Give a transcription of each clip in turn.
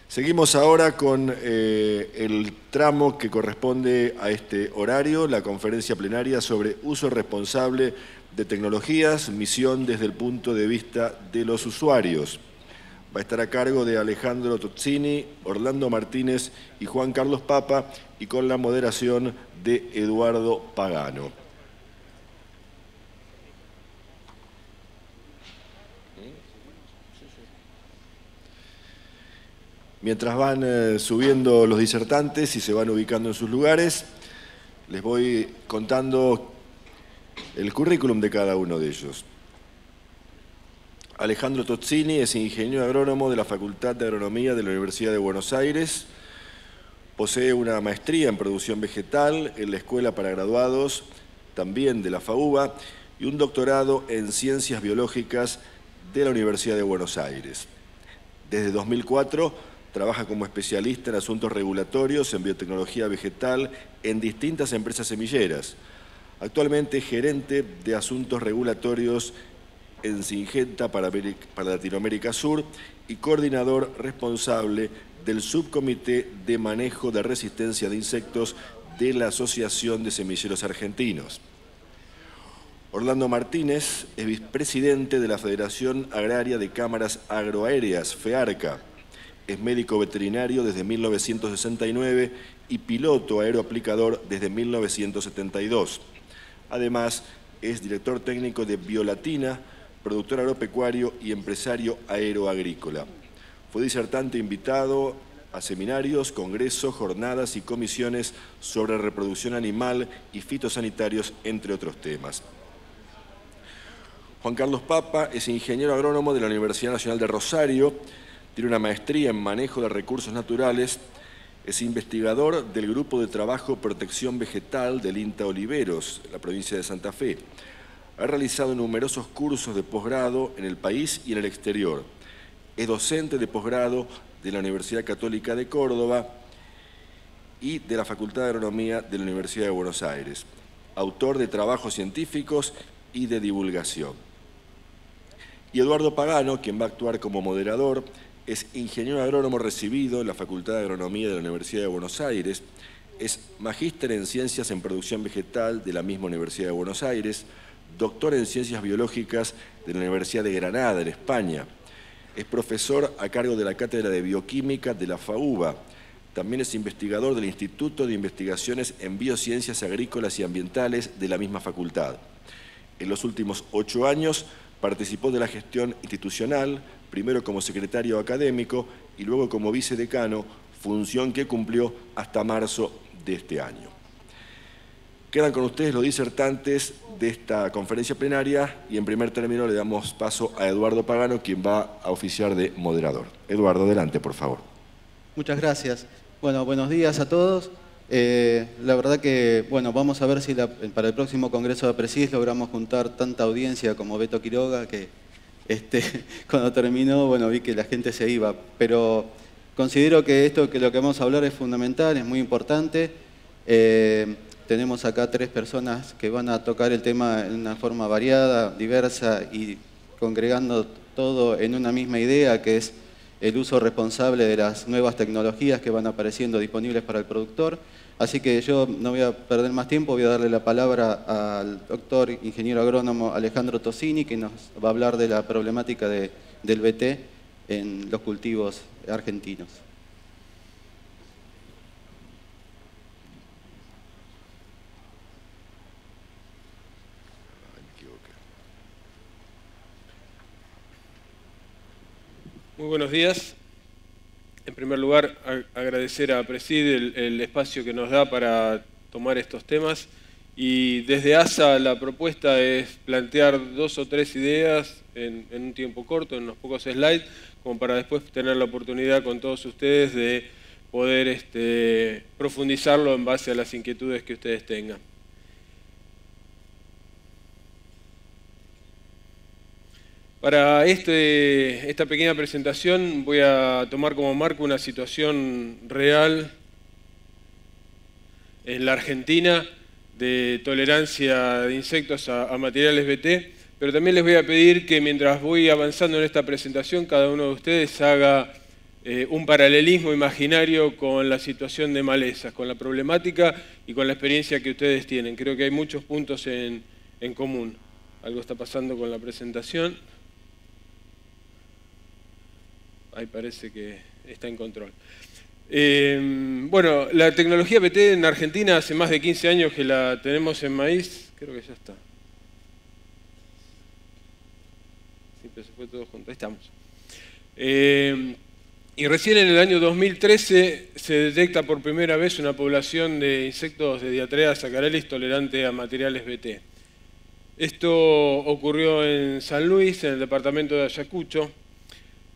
Seguimos ahora con el tramo que corresponde a este horario, la conferencia plenaria sobre uso responsable de tecnologías, misión desde el punto de vista de los usuarios. Va a estar a cargo de Alejandro Tozzini, Orlando Martínez y Juan Carlos Papa, y con la moderación de Eduardo Pagano. Mientras van subiendo los disertantes y se van ubicando en sus lugares, les voy contando el currículum de cada uno de ellos. Alejandro Tozzini es ingeniero agrónomo de la Facultad de Agronomía de la Universidad de Buenos Aires. Posee una maestría en producción vegetal en la Escuela para Graduados, también de la FAUBA, y un doctorado en Ciencias Biológicas de la Universidad de Buenos Aires. Desde 2004 trabaja como especialista en asuntos regulatorios en biotecnología vegetal en distintas empresas semilleras. Actualmente es gerente de asuntos regulatorios en Syngenta para Latinoamérica Sur y coordinador responsable del Subcomité de Manejo de Resistencia de Insectos de la Asociación de Semilleros Argentinos. Orlando Martínez es vicepresidente de la Federación Agraria de Cámaras Agroaéreas, FEARCA. Es médico veterinario desde 1969 y piloto aeroaplicador desde 1972. Además, es director técnico de Biolatina, productor agropecuario y empresario aeroagrícola. Fue disertante invitado a seminarios, congresos, jornadas y comisiones sobre reproducción animal y fitosanitarios, entre otros temas. Juan Carlos Papa es ingeniero agrónomo de la Universidad Nacional de Rosario, tiene una maestría en manejo de recursos naturales, es investigador del Grupo de Trabajo Protección Vegetal del INTA Oliveros, la provincia de Santa Fe. Ha realizado numerosos cursos de posgrado en el país y en el exterior. Es docente de posgrado de la Universidad Católica de Córdoba y de la Facultad de Agronomía de la Universidad de Buenos Aires. Autor de trabajos científicos y de divulgación. Y Eduardo Pagano, quien va a actuar como moderador, es ingeniero agrónomo recibido en la Facultad de Agronomía de la Universidad de Buenos Aires, es magíster en Ciencias en Producción Vegetal de la misma Universidad de Buenos Aires, doctor en Ciencias Biológicas de la Universidad de Granada, en España. Es profesor a cargo de la Cátedra de Bioquímica de la FAUBA. También es investigador del Instituto de Investigaciones en Biociencias Agrícolas y Ambientales de la misma facultad. En los últimos 8 años participó de la gestión institucional, primero como secretario académico y luego como vicedecano, función que cumplió hasta marzo de este año. Quedan con ustedes los disertantes de esta conferencia plenaria y en primer término le damos paso a Eduardo Pagano, quien va a oficiar de moderador. Eduardo, adelante, por favor. Muchas gracias. Bueno, buenos días a todos. La verdad que, bueno, vamos a ver si para el próximo Congreso de APRESIS logramos juntar tanta audiencia como Beto Quiroga, que cuando terminó, bueno, vi que la gente se iba. Pero considero que lo que vamos a hablar es fundamental, es muy importante. Tenemos acá 3 personas que van a tocar el tema en una forma variada, diversa y congregando todo en una misma idea, que es el uso responsable de las nuevas tecnologías que van apareciendo disponibles para el productor. Así que yo no voy a perder más tiempo, voy a darle la palabra al doctor ingeniero agrónomo Alejandro Tozzini, que nos va a hablar de la problemática del BT en los cultivos argentinos. Muy buenos días. En primer lugar, agradecer a APRESID el espacio que nos da para tomar estos temas. Y desde ASA la propuesta es plantear 2 o 3 ideas en un tiempo corto, en unos pocos slides, como para después tener la oportunidad con todos ustedes de poder profundizarlo en base a las inquietudes que ustedes tengan. Para esta pequeña presentación voy a tomar como marco una situación real en la Argentina de tolerancia de insectos a materiales BT, pero también les voy a pedir que mientras voy avanzando en esta presentación, cada uno de ustedes haga un paralelismo imaginario con la situación de malezas, con la problemática y con la experiencia que ustedes tienen. Creo que hay muchos puntos en común. Algo está pasando con la presentación. Ahí parece que está en control. Bueno, la tecnología BT en Argentina hace más de 15 años que la tenemos en maíz. Creo que ya está. Siempre se fue todo junto. Ahí estamos. Y recién en el año 2013 se detecta por primera vez una población de insectos de Diatrea saccharelis tolerante a materiales BT. Esto ocurrió en San Luis, en el departamento de Ayacucho.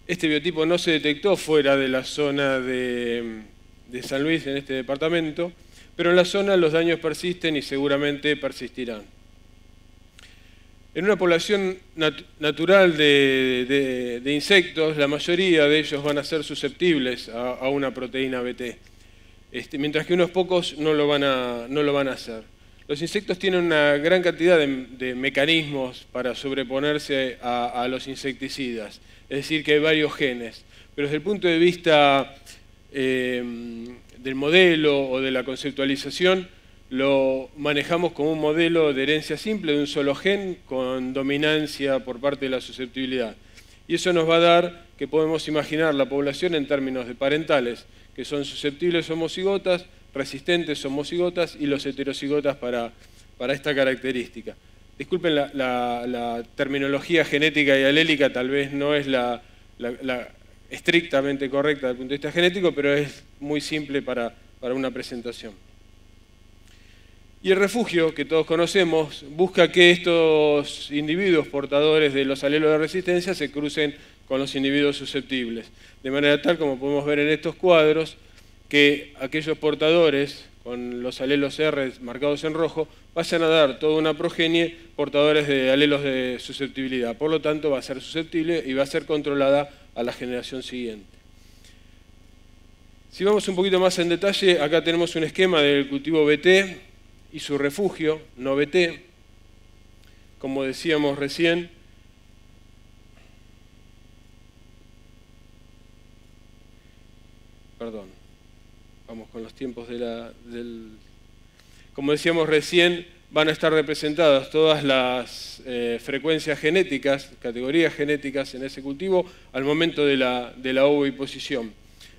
Este biotipo no se detectó fuera de la zona de San Luis, en este departamento, pero en la zona los daños persisten y seguramente persistirán. En una población natural de insectos, la mayoría de ellos van a ser susceptibles a una proteína BT, mientras que unos pocos no lo van a hacer. Los insectos tienen una gran cantidad de mecanismos para sobreponerse a los insecticidas, es decir, que hay varios genes, pero desde el punto de vista del modelo o de la conceptualización, lo manejamos como un modelo de herencia simple de un solo gen con dominancia por parte de la susceptibilidad. Y eso nos va a dar que podemos imaginar la población en términos de parentales, que son susceptibles homocigotas, resistentes homocigotas y los heterocigotas para esta característica. Disculpen, la terminología genética y alélica tal vez no es la estrictamente correcta desde el punto de vista genético, pero es muy simple para una presentación. Y el refugio, que todos conocemos, busca que estos individuos portadores de los alelos de resistencia se crucen con los individuos susceptibles. De manera tal, como podemos ver en estos cuadros, que aquellos portadores con los alelos R marcados en rojo vayan a dar toda una progenie portadores de alelos de susceptibilidad. Por lo tanto, va a ser susceptible y va a ser controlada a la generación siguiente. Si vamos un poquito más en detalle, acá tenemos un esquema del cultivo BT y su refugio, no BT. Como decíamos recién, vamos con los tiempos como decíamos recién, van a estar representadas todas las frecuencias genéticas, categorías genéticas en ese cultivo al momento de la ovoposición.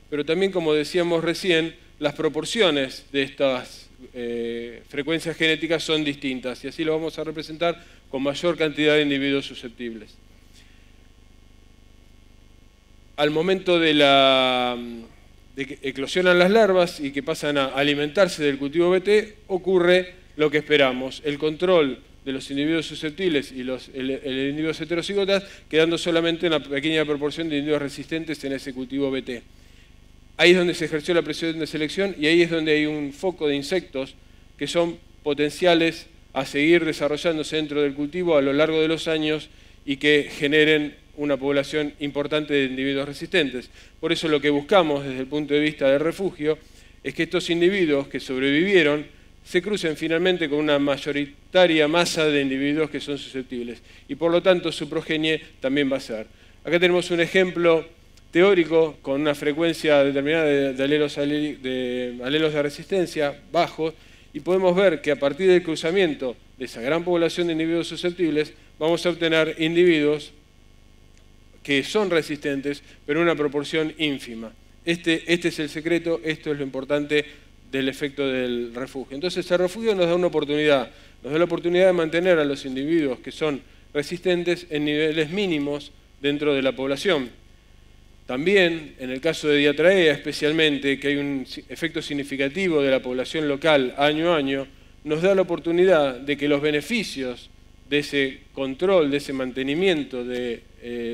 Pero también, como decíamos recién, las proporciones de estas frecuencias genéticas son distintas y así lo vamos a representar con mayor cantidad de individuos susceptibles. Al momento de que eclosionan las larvas y que pasan a alimentarse del cultivo BT, ocurre lo que esperamos, el control de los individuos susceptibles y los individuos heterocigotas, quedando solamente una pequeña proporción de individuos resistentes en ese cultivo BT. Ahí es donde se ejerció la presión de selección y ahí es donde hay un foco de insectos que son potenciales a seguir desarrollándose dentro del cultivo a lo largo de los años y que generen una población importante de individuos resistentes. Por eso lo que buscamos desde el punto de vista del refugio es que estos individuos que sobrevivieron se crucen finalmente con una mayoritaria masa de individuos que son susceptibles y por lo tanto su progenie también va a ser. Acá tenemos un ejemplo teórico con una frecuencia determinada de alelos de resistencia bajos y podemos ver que a partir del cruzamiento de esa gran población de individuos susceptibles vamos a obtener individuos que son resistentes, pero en una proporción ínfima. Este es el secreto, esto es lo importante del efecto del refugio. Entonces el refugio nos da una oportunidad, nos da la oportunidad de mantener a los individuos que son resistentes en niveles mínimos dentro de la población. También, en el caso de Diatraea especialmente, que hay un efecto significativo de la población local año a año, nos da la oportunidad de que los beneficios de ese control, de ese mantenimiento de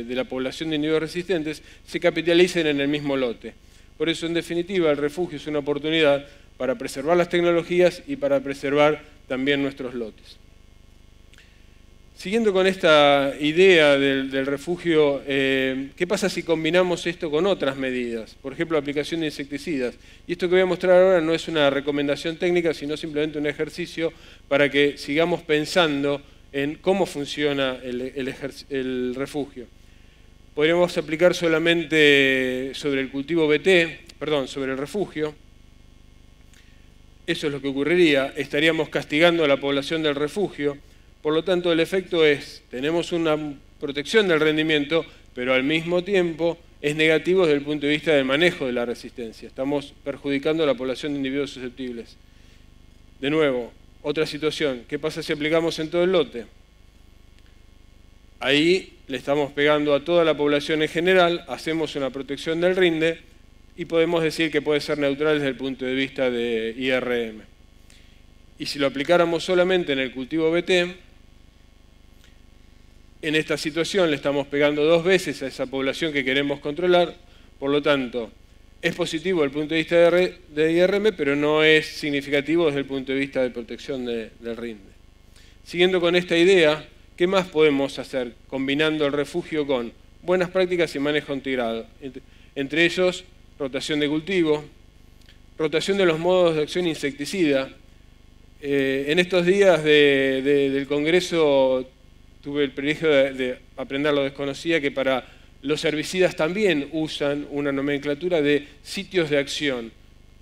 la población de individuos resistentes se capitalicen en el mismo lote. Por eso, en definitiva, el refugio es una oportunidad para preservar las tecnologías y para preservar también nuestros lotes. Siguiendo con esta idea del refugio, ¿qué pasa si combinamos esto con otras medidas? Por ejemplo, aplicación de insecticidas. Y esto que voy a mostrar ahora no es una recomendación técnica, sino simplemente un ejercicio para que sigamos pensando en cómo funciona el refugio. podríamos aplicar solamente sobre el cultivo sobre el refugio. Eso es lo que ocurriría, estaríamos castigando a la población del refugio. Por lo tanto, el efecto es, tenemos una protección del rendimiento, pero al mismo tiempo es negativo desde el punto de vista del manejo de la resistencia. Estamos perjudicando a la población de individuos susceptibles. De nuevo, otra situación, ¿qué pasa si aplicamos en todo el lote? Ahí le estamos pegando a toda la población en general, hacemos una protección del rinde y podemos decir que puede ser neutral desde el punto de vista de IRM. Y si lo aplicáramos solamente en el cultivo BT, en esta situación le estamos pegando 2 veces a esa población que queremos controlar, por lo tanto, es positivo desde el punto de vista de IRM, pero no es significativo desde el punto de vista de protección del rinde. Siguiendo con esta idea, ¿qué más podemos hacer combinando el refugio con buenas prácticas y manejo integrado? Entre ellos, rotación de cultivo, rotación de los modos de acción insecticida. En estos días del Congreso tuve el privilegio de aprender lo desconocía, que para los herbicidas también usan una nomenclatura de sitios de acción,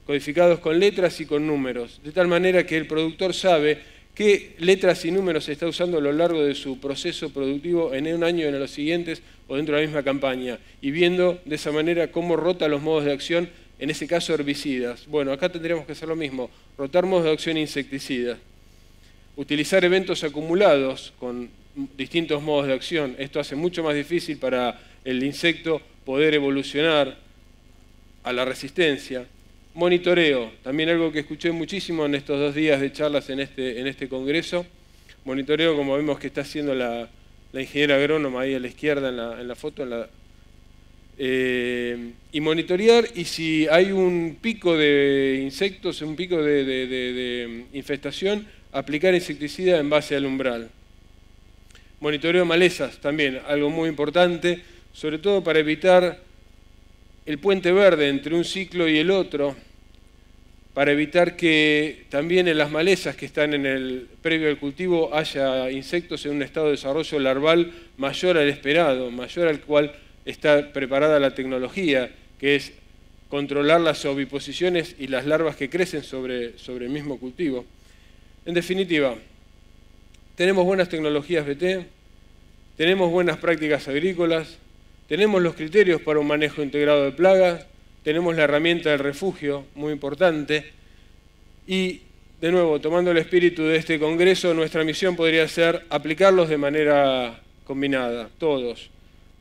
codificados con letras y con números, de tal manera que el productor sabe qué letras y números se está usando a lo largo de su proceso productivo en un año, en los siguientes o dentro de la misma campaña, y viendo de esa manera cómo rota los modos de acción, en ese caso herbicidas. Bueno, acá tendríamos que hacer lo mismo, rotar modos de acción insecticidas, utilizar eventos acumulados con distintos modos de acción. Esto hace mucho más difícil para el insecto poder evolucionar a la resistencia. Monitoreo, también algo que escuché muchísimo en estos 2 días de charlas en este congreso. Monitoreo, como vemos que está haciendo la ingeniera agrónoma ahí a la izquierda en la foto. Y monitorear, y si hay un pico de insectos, un pico de infestación, aplicar insecticida en base al umbral. Monitoreo de malezas, también algo muy importante, sobre todo para evitar el puente verde entre un ciclo y el otro, para evitar que también en las malezas que están en el previo al cultivo haya insectos en un estado de desarrollo larval mayor al esperado, mayor al cual está preparada la tecnología, que es controlar las oviposiciones y las larvas que crecen sobre el mismo cultivo. En definitiva, tenemos buenas tecnologías BT, tenemos buenas prácticas agrícolas, tenemos los criterios para un manejo integrado de plagas, tenemos la herramienta del refugio, muy importante, y de nuevo, tomando el espíritu de este congreso, nuestra misión podría ser aplicarlos de manera combinada, todos,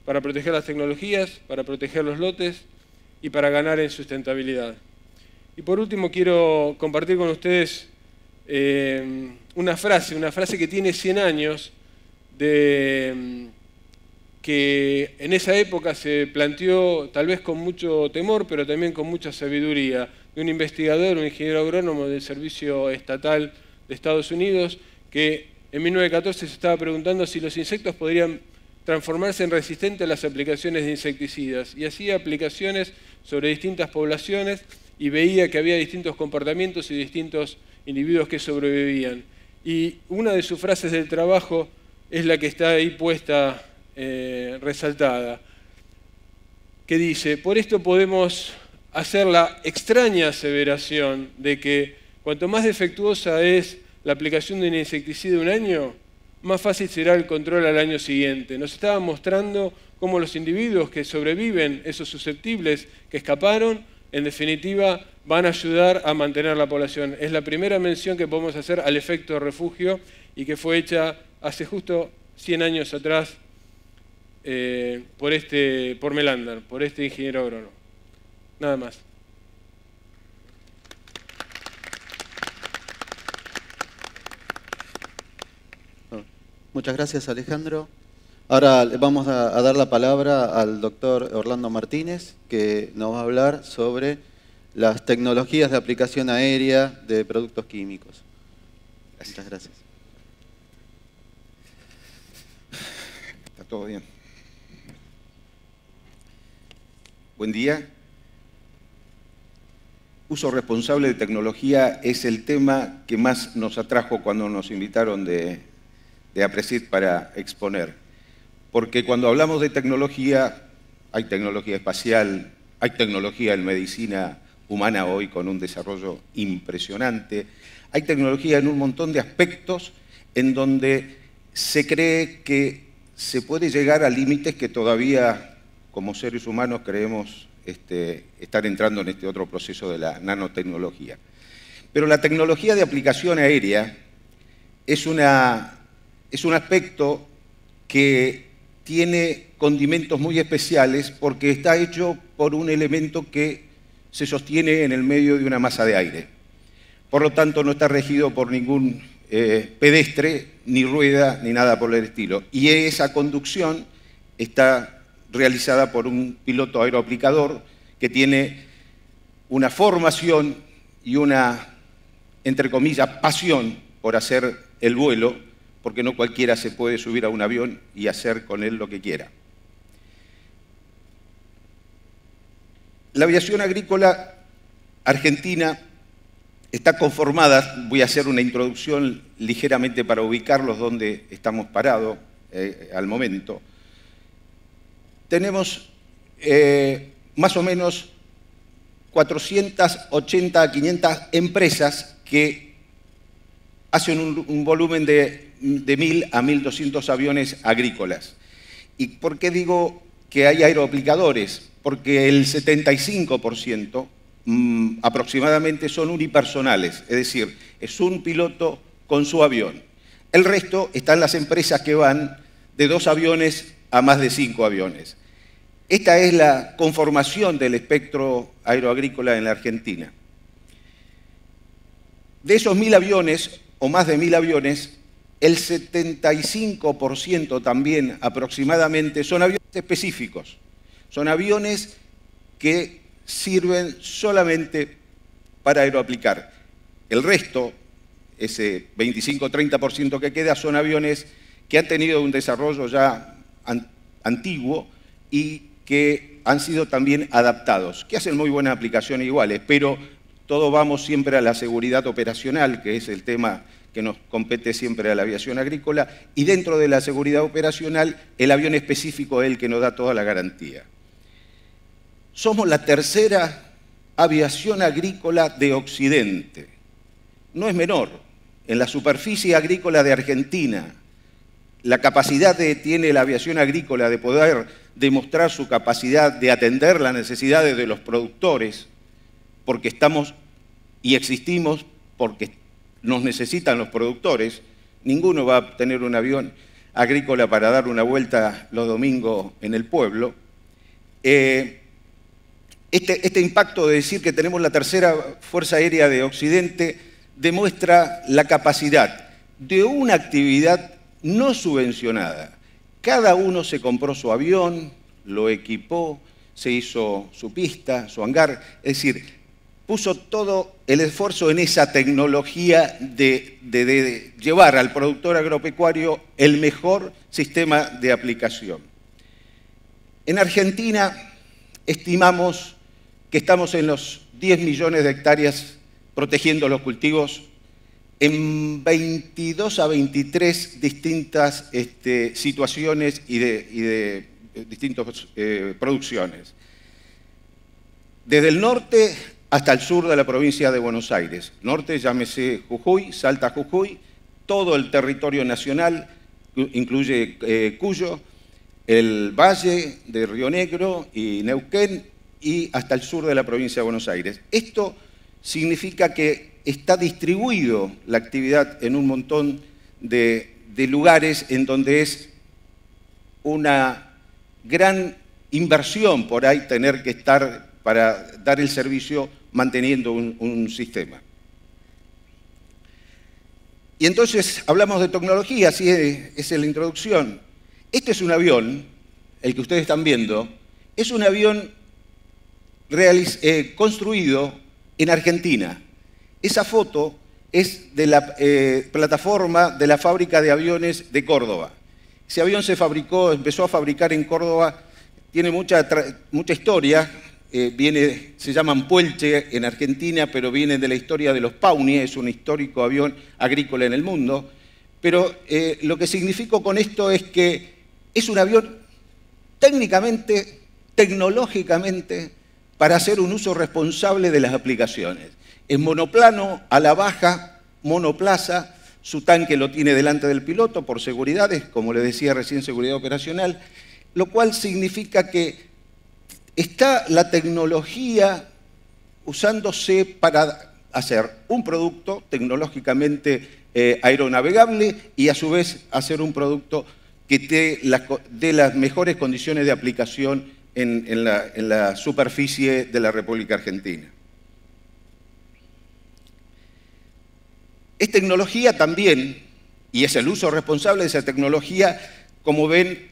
para proteger las tecnologías, para proteger los lotes y para ganar en sustentabilidad. Y por último quiero compartir con ustedes una frase que tiene 100 años, que en esa época se planteó tal vez con mucho temor, pero también con mucha sabiduría, de un investigador, un ingeniero agrónomo del Servicio Estatal de Estados Unidos, que en 1914 se estaba preguntando si los insectos podrían transformarse en resistentes a las aplicaciones de insecticidas, y hacía aplicaciones sobre distintas poblaciones y veía que había distintos comportamientos y distintos individuos que sobrevivían. Y una de sus frases del trabajo es la que está ahí puesta, resaltada, que dice: por esto podemos hacer la extraña aseveración de que cuanto más defectuosa es la aplicación de un insecticida un año, más fácil será el control al año siguiente. Nos estaba mostrando cómo los individuos que sobreviven, esos susceptibles que escaparon, en definitiva van a ayudar a mantener la población. Es la primera mención que podemos hacer al efecto refugio y que fue hecha hace justo 100 años atrás por Melander, por este ingeniero agrónomo. Nada más. Muchas gracias, Alejandro. Ahora le vamos a dar la palabra al doctor Orlando Martínez, que nos va a hablar sobre las tecnologías de aplicación aérea de productos químicos. Muchas gracias. Está todo bien. Buen día. Uso responsable de tecnología es el tema que más nos atrajo cuando nos invitaron de APRESID para exponer. Porque cuando hablamos de tecnología, hay tecnología espacial, hay tecnología en medicina humana hoy con un desarrollo impresionante, hay tecnología en un montón de aspectos en donde se cree que se puede llegar a límites que todavía como seres humanos creemos estar entrando en este otro proceso de la nanotecnología. Pero la tecnología de aplicación aérea es un aspecto que tiene condimentos muy especiales porque está hecho por un elemento que se sostiene en el medio de una masa de aire. Por lo tanto, no está regido por ningún pedestre, ni rueda, ni nada por el estilo. Y esa conducción está realizada por un piloto aeroaplicador que tiene una formación y una, entre comillas, pasión por hacer el vuelo, porque no cualquiera se puede subir a un avión y hacer con él lo que quiera. La aviación agrícola argentina está conformada, voy a hacer una introducción ligeramente para ubicarlos donde estamos parados al momento. Tenemos más o menos 480 a 500 empresas que hacen un volumen de 1.000 a 1.200 aviones agrícolas. ¿Y por qué digo que hay aeroaplicadores? Porque el 75% aproximadamente son unipersonales, es decir, es un piloto con su avión. El resto están las empresas que van de 2 aviones a más de 5 aviones. Esta es la conformación del espectro aeroagrícola en la Argentina. De esos 1.000 aviones, o más de 1.000 aviones, el 75% también aproximadamente son aviones específicos. Son aviones que sirven solamente para aeroaplicar. El resto, ese 25-30% que queda, son aviones que han tenido un desarrollo ya antiguo y que han sido también adaptados, que hacen muy buenas aplicaciones iguales, pero todo vamos siempre a la seguridad operacional, que es el tema que nos compete siempre a la aviación agrícola, y dentro de la seguridad operacional, el avión específico es el que nos da toda la garantía. Somos la tercera aviación agrícola de Occidente. No es menor. En la superficie agrícola de Argentina, la capacidad que tiene la aviación agrícola de poder demostrar su capacidad de atender las necesidades de los productores, porque estamos y existimos porque nos necesitan los productores. Ninguno va a tener un avión agrícola para dar una vuelta los domingos en el pueblo. Este impacto de decir que tenemos la tercera Fuerza Aérea de Occidente demuestra la capacidad de una actividad no subvencionada. Cada uno se compró su avión, lo equipó, se hizo su pista, su hangar, es decir, puso todo el esfuerzo en esa tecnología de llevar al productor agropecuario el mejor sistema de aplicación. En Argentina estimamos que estamos en los 10 millones de hectáreas protegiendo los cultivos en 22 a 23 distintas situaciones y de distintas producciones. Desde el norte hasta el sur de la provincia de Buenos Aires. Norte, llámese Jujuy, Salta, Jujuy, todo el territorio nacional, incluye Cuyo, el Valle de Río Negro y Neuquén, y hasta el sur de la provincia de Buenos Aires. Esto significa que está distribuido la actividad en un montón de lugares en donde es una gran inversión por ahí tener que estar para dar el servicio manteniendo un sistema. Y entonces hablamos de tecnología, así es la introducción. Este es un avión, el que ustedes están viendo, es un avión construido en Argentina. Esa foto es de la plataforma de la fábrica de aviones de Córdoba. Ese avión empezó a fabricar en Córdoba, tiene mucha historia, se llaman Puelche en Argentina, pero viene de la historia de los Pauni, es un histórico avión agrícola en el mundo. Pero lo que significo con esto es que es un avión técnicamente tecnológicamente para hacer un uso responsable de las aplicaciones. Es monoplano, a la baja, monoplaza, su tanque lo tiene delante del piloto por seguridades, como le decía recién, seguridad operacional, lo cual significa que está la tecnología usándose para hacer un producto tecnológicamente aeronavegable y a su vez hacer un producto que dé las mejores condiciones de aplicación en la superficie de la República Argentina. Es tecnología también, y es el uso responsable de esa tecnología, como ven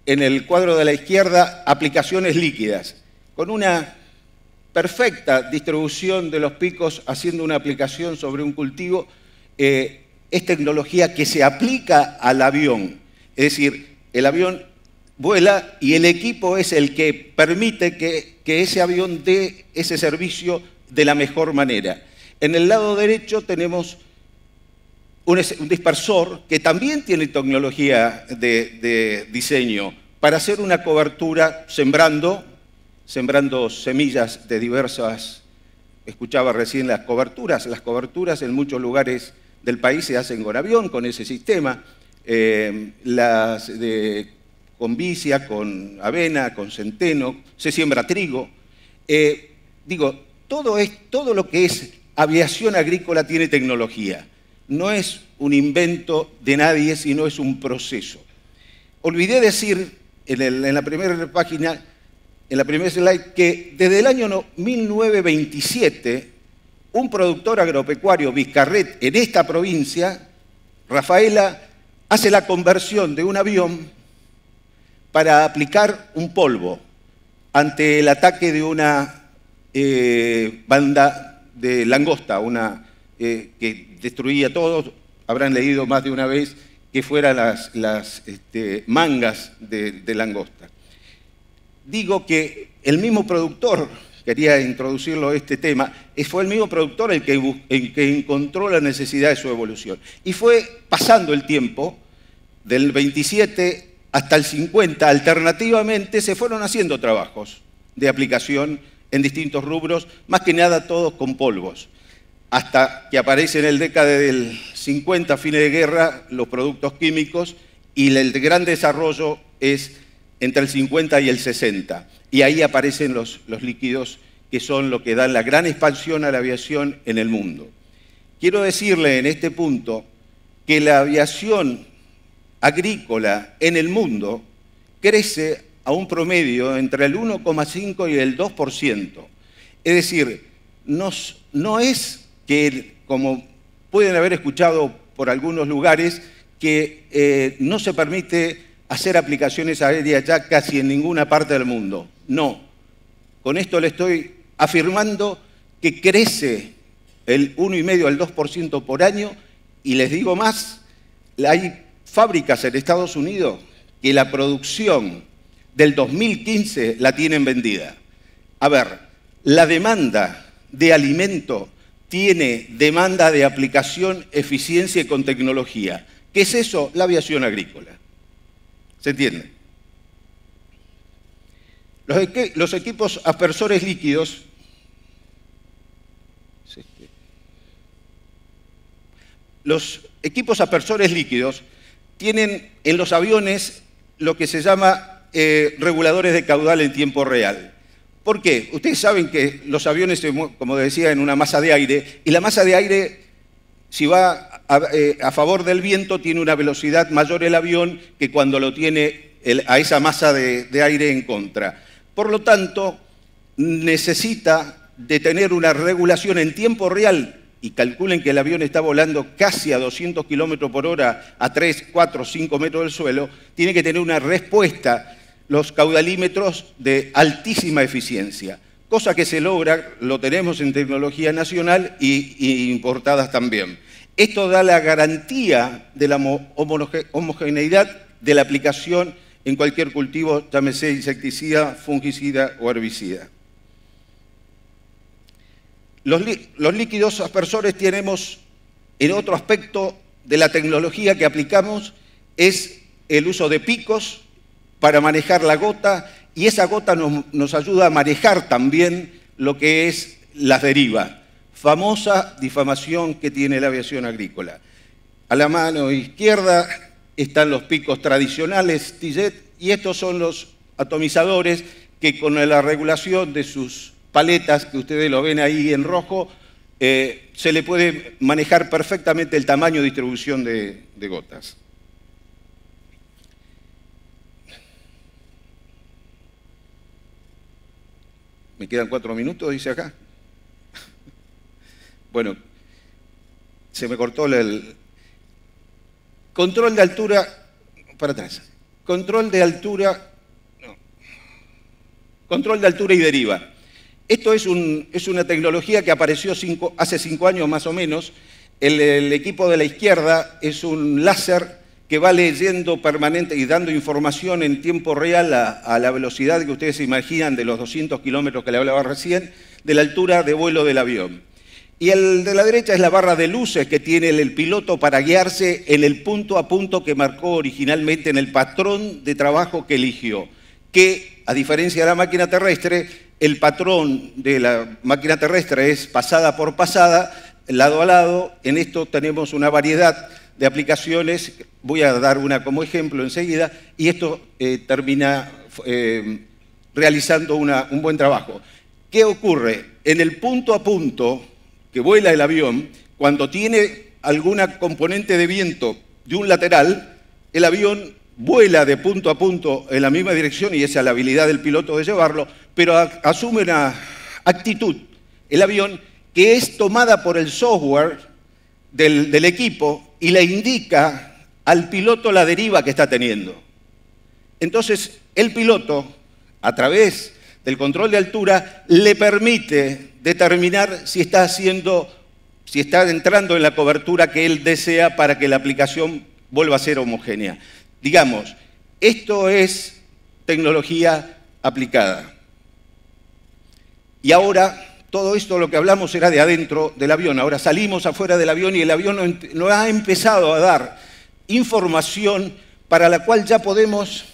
en el cuadro de la izquierda, aplicaciones líquidas, con una perfecta distribución de los picos haciendo una aplicación sobre un cultivo. Es tecnología que se aplica al avión, es decir, el avión vuela y el equipo es el que permite que ese avión dé ese servicio de la mejor manera. En el lado derecho tenemos un dispersor que también tiene tecnología de diseño para hacer una cobertura sembrando semillas de diversas, escuchaba recién las coberturas en muchos lugares del país se hacen con avión, con ese sistema, con vicia, con avena, con centeno, se siembra trigo. Todo lo que es aviación agrícola tiene tecnología. No es un invento de nadie, sino es un proceso. Olvidé decir en la primera página, en la primera slide, que desde el año 1927, un productor agropecuario, Vizcarret, en esta provincia, Rafaela, hace la conversión de un avión para aplicar un polvo ante el ataque de una banda de langosta, que destruía todo. Habrán leído más de una vez que fueran las mangas de langosta. Digo que el mismo productor, quería introducirlo a este tema, fue el mismo productor el que encontró la necesidad de su evolución. Y fue pasando el tiempo, del 27 hasta el 50, alternativamente se fueron haciendo trabajos de aplicación en distintos rubros, más que nada todos con polvos, hasta que aparece en el década del 50, fines de guerra, los productos químicos, y el gran desarrollo es entre el 50 y el 60. Y ahí aparecen los líquidos, que son lo que dan la gran expansión a la aviación en el mundo. Quiero decirle en este punto que la aviación agrícola en el mundo crece a un promedio entre el 1,5 y el 2%. Es decir, no es que, como pueden haber escuchado por algunos lugares, que no se permite hacer aplicaciones aéreas ya casi en ninguna parte del mundo. No. Con esto le estoy afirmando que crece el 1,5 al 2% por año, y les digo más, hay fábricas en Estados Unidos que la producción del 2015 la tienen vendida. A ver, la demanda de alimento tiene demanda de aplicación, eficiencia y con tecnología. ¿Qué es eso? La aviación agrícola. ¿Se entiende? Los equipos aspersores líquidos tienen en los aviones lo que se llama reguladores de caudal en tiempo real. ¿Por qué? Ustedes saben que los aviones se mueven, como decía, en una masa de aire, y la masa de aire, si va a favor del viento, tiene una velocidad mayor el avión que cuando lo tiene a esa masa de aire en contra. Por lo tanto, necesita de tener una regulación en tiempo real, y calculen que el avión está volando casi a 200 kilómetros por hora a 3, 4, 5 metros del suelo, tiene que tener una respuesta, los caudalímetros de altísima eficiencia, cosa que se logra, lo tenemos en tecnología nacional y importadas también. Esto da la garantía de la homogeneidad de la aplicación en cualquier cultivo, llámese insecticida, fungicida o herbicida. Los líquidos aspersores tenemos, en otro aspecto de la tecnología que aplicamos, es el uso de picos para manejar la gota y esa gota nos ayuda a manejar también lo que es la deriva, famosa difamación que tiene la aviación agrícola. A la mano izquierda están los picos tradicionales Tillet, y estos son los atomizadores que con la regulación de sus paletas, que ustedes lo ven ahí en rojo, se le puede manejar perfectamente el tamaño de distribución de gotas. ¿Me quedan 4 minutos? Dice acá. Bueno, se me cortó el control de altura, para atrás. Control de altura y deriva. Esto es una tecnología que apareció hace 5 años más o menos. El equipo de la izquierda es un láser que va leyendo permanente y dando información en tiempo real a la velocidad que ustedes se imaginan de los 200 kilómetros que le hablaba recién, de la altura de vuelo del avión. Y el de la derecha es la barra de luces que tiene el piloto para guiarse en el punto a punto que marcó originalmente en el patrón de trabajo que eligió, que a diferencia de la máquina terrestre, el patrón de la máquina terrestre es pasada por pasada, lado a lado. En esto tenemos una variedad de aplicaciones, voy a dar una como ejemplo enseguida, y esto termina realizando un buen trabajo. ¿Qué ocurre? En el punto a punto que vuela el avión, cuando tiene alguna componente de viento de un lateral, el avión vuela de punto a punto en la misma dirección, y esa es la habilidad del piloto de llevarlo, pero asume una actitud, el avión, que es tomada por el software del equipo y le indica al piloto la deriva que está teniendo. Entonces, el piloto, a través del control de altura, le permite determinar si está entrando en la cobertura que él desea para que la aplicación vuelva a ser homogénea. Digamos, esto es tecnología aplicada. Y ahora, todo esto lo que hablamos era de adentro del avión. Ahora salimos afuera del avión y el avión nos ha empezado a dar información para la cual ya podemos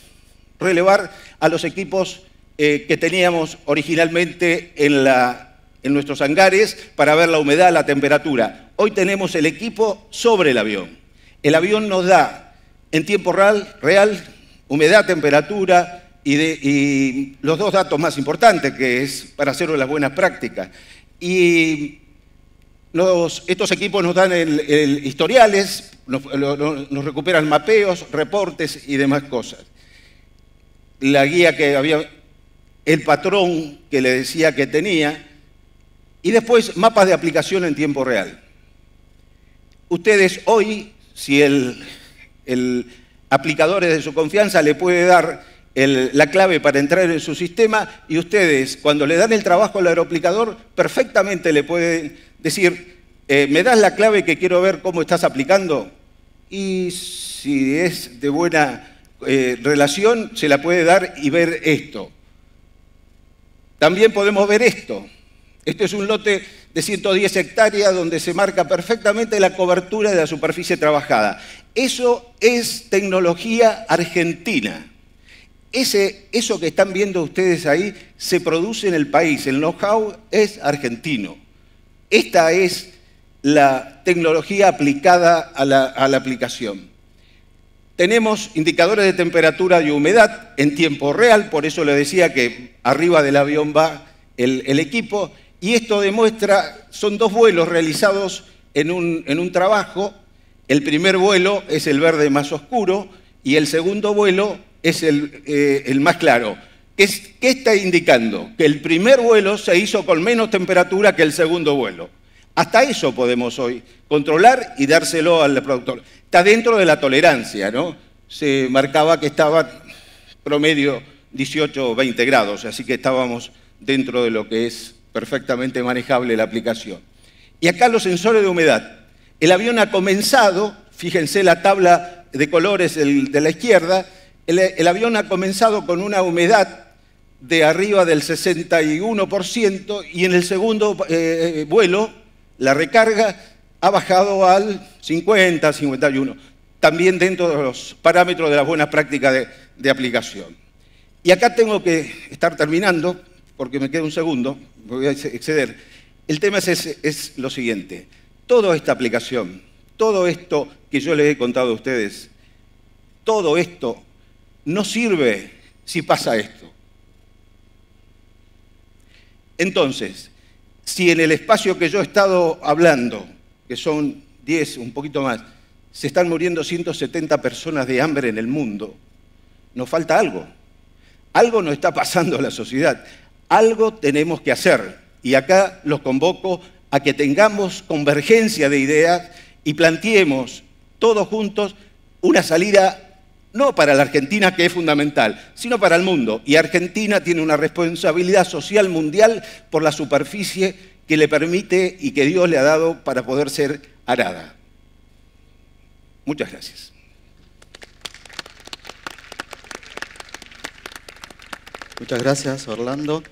relevar a los equipos que teníamos originalmente en nuestros hangares para ver la humedad, la temperatura. Hoy tenemos el equipo sobre el avión. El avión nos da en tiempo real humedad, temperatura y los dos datos más importantes, que es para hacer las buenas prácticas. Y estos equipos nos dan historiales, nos recuperan mapeos, reportes y demás cosas. La guía que había, el patrón que le decía que tenía, y después mapas de aplicación en tiempo real. Ustedes hoy, si el aplicador es de su confianza, le puede dar la clave para entrar en su sistema, y ustedes, cuando le dan el trabajo al aeroaplicador, perfectamente le pueden decir, ¿me das la clave que quiero ver cómo estás aplicando? Y si es de buena relación, se la puede dar y ver esto. También podemos ver esto. Este es un lote de 110 hectáreas donde se marca perfectamente la cobertura de la superficie trabajada. Eso es tecnología argentina. Eso que están viendo ustedes ahí se produce en el país. El know-how es argentino. Esta es la tecnología aplicada a la aplicación. Tenemos indicadores de temperatura y humedad en tiempo real, por eso le decía que arriba del avión va el equipo, y esto demuestra, son 2 vuelos realizados en un trabajo. El primer vuelo es el verde más oscuro y el segundo vuelo es el más claro. ¿Qué está indicando? Que el primer vuelo se hizo con menos temperatura que el segundo vuelo. Hasta eso podemos hoy controlar y dárselo al productor. Está dentro de la tolerancia, ¿no? Se marcaba que estaba promedio 18 o 20 grados, así que estábamos dentro de lo que es perfectamente manejable la aplicación. Y acá los sensores de humedad. El avión ha comenzado, fíjense la tabla de colores de la izquierda, el avión ha comenzado con una humedad de arriba del 61% y en el segundo vuelo, la recarga ha bajado al 50, 51, también dentro de los parámetros de las buenas prácticas de aplicación. Y acá tengo que estar terminando, porque me queda un segundo, me voy a exceder. El tema es lo siguiente. Toda esta aplicación, todo esto que yo les he contado a ustedes, todo esto no sirve si pasa esto. Entonces, si en el espacio que yo he estado hablando, que son 10, un poquito más, se están muriendo 170 personas de hambre en el mundo, nos falta algo. Algo nos está pasando a la sociedad. Algo tenemos que hacer. Y acá los convoco a que tengamos convergencia de ideas y planteemos todos juntos una salida no para la Argentina, que es fundamental, sino para el mundo. Y Argentina tiene una responsabilidad social mundial por la superficie que le permite y que Dios le ha dado para poder ser arada. Muchas gracias. Muchas gracias, Orlando.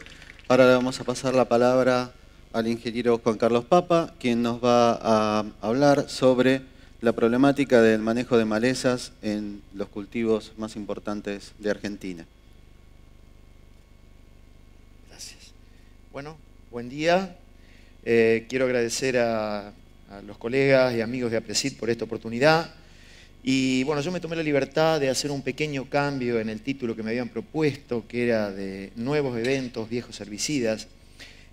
Ahora le vamos a pasar la palabra al ingeniero Juan Carlos Papa, quien nos va a hablar sobre la problemática del manejo de malezas en los cultivos más importantes de Argentina. Gracias. Bueno, buen día. Quiero agradecer a los colegas y amigos de APRESID por esta oportunidad. Y bueno, yo me tomé la libertad de hacer un pequeño cambio en el título que me habían propuesto, que era de nuevos eventos, viejos herbicidas.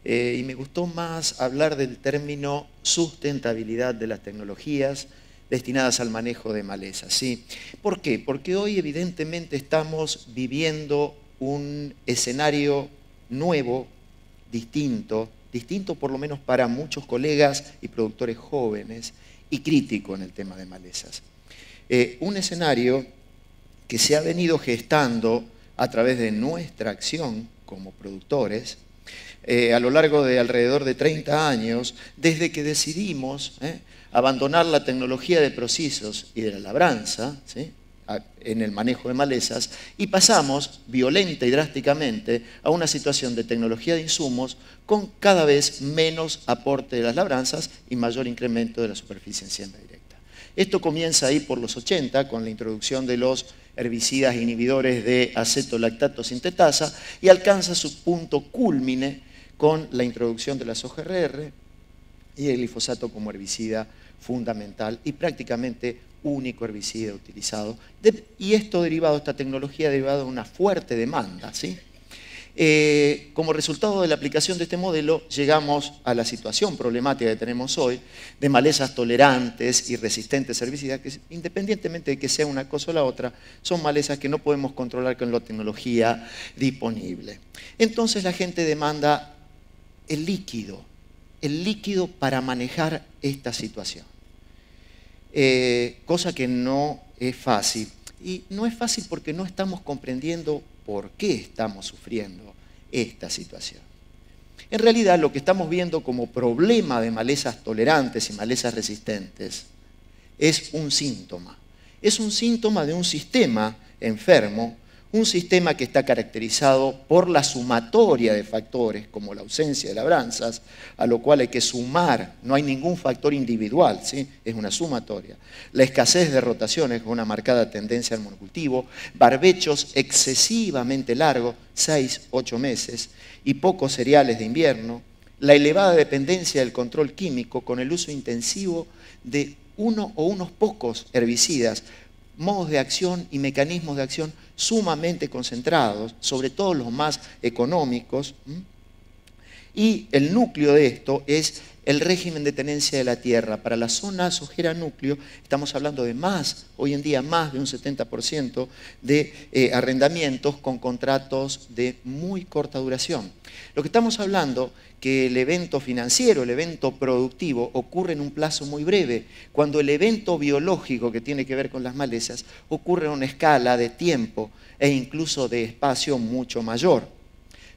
Y me gustó más hablar del término sustentabilidad de las tecnologías destinadas al manejo de malezas, ¿sí? ¿Por qué? Porque hoy evidentemente estamos viviendo un escenario nuevo, distinto por lo menos para muchos colegas y productores jóvenes, y crítico en el tema de malezas. Un escenario que se ha venido gestando a través de nuestra acción como productores a lo largo de alrededor de 30 años, desde que decidimos abandonar la tecnología de procesos y de la labranza, ¿sí?, en el manejo de malezas, y pasamos violenta y drásticamente a una situación de tecnología de insumos con cada vez menos aporte de las labranzas y mayor incremento de la superficie en siembra directa. Esto comienza ahí por los 80 con la introducción de los herbicidas inhibidores de acetolactato sintetasa y alcanza su punto cúlmine con la introducción de la soja RR y el glifosato como herbicida fundamental y prácticamente único herbicida utilizado. Y esto derivado, esta tecnología derivada de una fuerte demanda, ¿sí? Como resultado de la aplicación de este modelo, llegamos a la situación problemática que tenemos hoy de malezas tolerantes y resistentes a herbicidas, que independientemente de que sea una cosa o la otra, son malezas que no podemos controlar con la tecnología disponible. Entonces la gente demanda el líquido para manejar esta situación. Cosa que no es fácil. Y no es fácil porque no estamos comprendiendo por qué estamos sufriendo esta situación. En realidad, lo que estamos viendo como problema de malezas tolerantes y malezas resistentes es un síntoma. Es un síntoma de un sistema enfermo, un sistema que está caracterizado por la sumatoria de factores, como la ausencia de labranzas, a lo cual hay que sumar, no hay ningún factor individual, ¿sí?, es una sumatoria. La escasez de rotaciones con una marcada tendencia al monocultivo, barbechos excesivamente largos, 6-8 meses, y pocos cereales de invierno, la elevada dependencia del control químico con el uso intensivo de uno o unos pocos herbicidas, modos de acción y mecanismos de acción sumamente concentrados, sobre todo los más económicos. Y el núcleo de esto es el régimen de tenencia de la tierra. Para la zona sojera núcleo estamos hablando de hoy en día más de un 70% de arrendamientos con contratos de muy corta duración. Lo que estamos hablando que el evento financiero, el evento productivo, ocurre en un plazo muy breve, cuando el evento biológico que tiene que ver con las malezas ocurre en una escala de tiempo e incluso de espacio mucho mayor.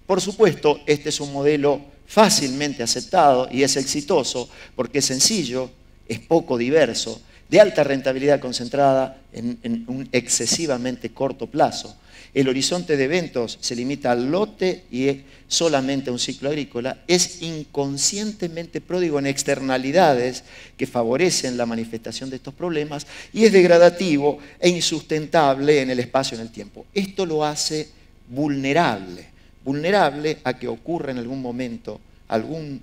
Por supuesto, este es un modelo fácilmente aceptado y es exitoso porque es sencillo, es poco diverso, de alta rentabilidad concentrada en un excesivamente corto plazo. El horizonte de eventos se limita al lote y solamente a un ciclo agrícola. Es inconscientemente pródigo en externalidades que favorecen la manifestación de estos problemas y es degradativo e insustentable en el espacio y en el tiempo. Esto lo hace vulnerable. Vulnerable a que ocurra en algún momento algún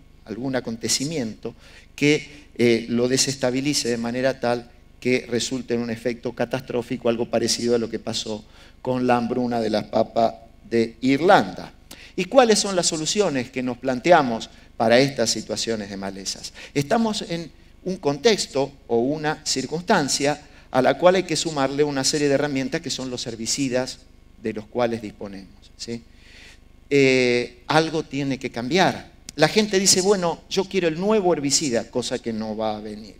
acontecimiento que lo desestabilice de manera tal que resulte en un efecto catastrófico, algo parecido a lo que pasó con la hambruna de las papas de Irlanda. ¿Y cuáles son las soluciones que nos planteamos para estas situaciones de malezas? Estamos en un contexto o una circunstancia a la cual hay que sumarle una serie de herramientas que son los herbicidas de los cuales disponemos, ¿sí? Algo tiene que cambiar. La gente dice, bueno, yo quiero el nuevo herbicida, cosa que no va a venir.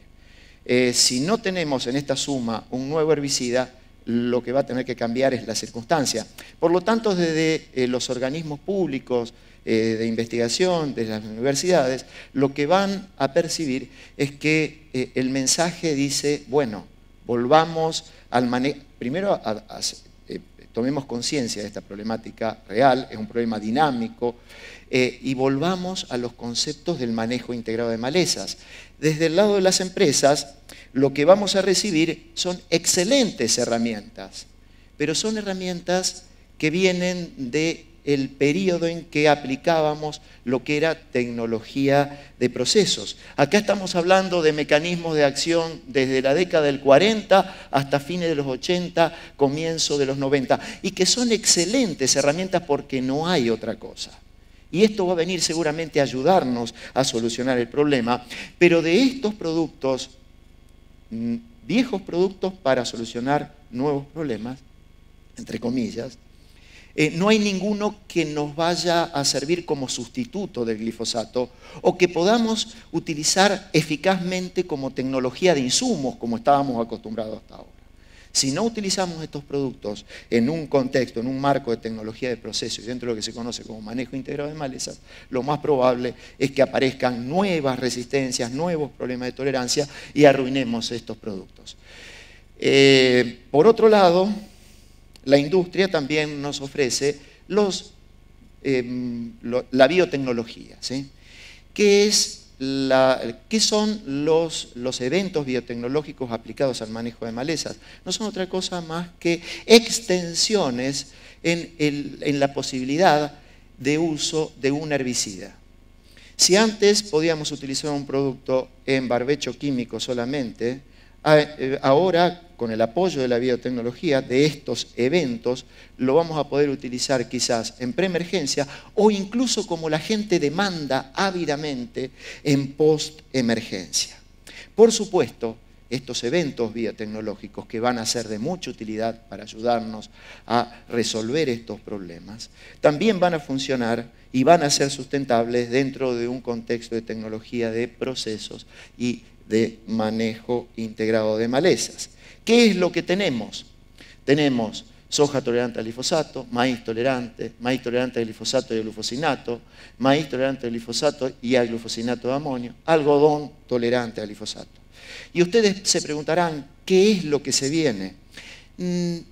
Si no tenemos en esta suma un nuevo herbicida, lo que va a tener que cambiar es la circunstancia. Por lo tanto, desde los organismos públicos de investigación, de las universidades, lo que van a percibir es que el mensaje dice, bueno, volvamos al manejo, primero tomemos conciencia de esta problemática real, es un problema dinámico, y volvamos a los conceptos del manejo integrado de malezas. Desde el lado de las empresas, lo que vamos a recibir son excelentes herramientas, pero son herramientas que vienen del periodo en que aplicábamos lo que era tecnología de procesos. Acá estamos hablando de mecanismos de acción desde la década del 40 hasta fines de los 80, comienzo de los 90, y que son excelentes herramientas porque no hay otra cosa. Y esto va a venir seguramente a ayudarnos a solucionar el problema, pero de estos productos, viejos productos para solucionar nuevos problemas, entre comillas, no hay ninguno que nos vaya a servir como sustituto del glifosato o que podamos utilizar eficazmente como tecnología de insumos, como estábamos acostumbrados hasta ahora. Si no utilizamos estos productos en un contexto, en un marco de tecnología de proceso y dentro de lo que se conoce como manejo integrado de malezas, lo más probable es que aparezcan nuevas resistencias, nuevos problemas de tolerancia y arruinemos estos productos. Por otro lado, la industria también nos ofrece la biotecnología, ¿sí? ¿Qué son los eventos biotecnológicos aplicados al manejo de malezas? No son otra cosa más que extensiones en la posibilidad de uso de un herbicida. Si antes podíamos utilizar un producto en barbecho químico solamente, ahora, con el apoyo de la biotecnología, de estos eventos, lo vamos a poder utilizar quizás en preemergencia o incluso como la gente demanda ávidamente en postemergencia. Por supuesto, estos eventos biotecnológicos que van a ser de mucha utilidad para ayudarnos a resolver estos problemas, también van a funcionar y van a ser sustentables dentro de un contexto de tecnología de procesos y de manejo integrado de malezas. ¿Qué es lo que tenemos? Tenemos soja tolerante al glifosato, maíz tolerante al glifosato y al glufosinato, maíz tolerante al glifosato y al glufosinato de amonio, algodón tolerante al glifosato. Y ustedes se preguntarán, ¿qué es lo que se viene?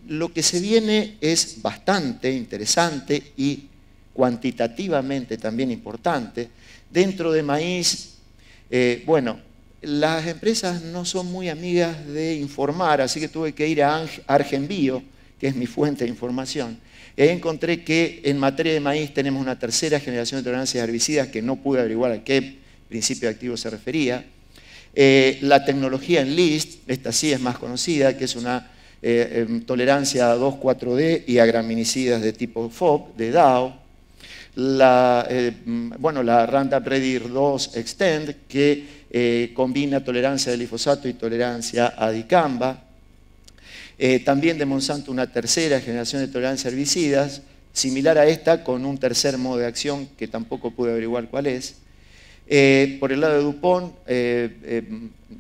Lo que se viene es bastante interesante y cuantitativamente también importante. Dentro de maíz, las empresas no son muy amigas de informar, así que tuve que ir a Argenbio, que es mi fuente de información. Y ahí encontré que en materia de maíz tenemos una tercera generación de tolerancias a herbicidas que no pude averiguar a qué principio activo se refería. La tecnología en LIST, esta sí es más conocida, que es una tolerancia a 2,4-D y a graminicidas de tipo FOB, de Dow. La Roundup Ready 2 Extend, que combina tolerancia al glifosato y tolerancia a dicamba. También de Monsanto una tercera generación de tolerancia a herbicidas, similar a esta con un tercer modo de acción que tampoco pude averiguar cuál es. Por el lado de DuPont,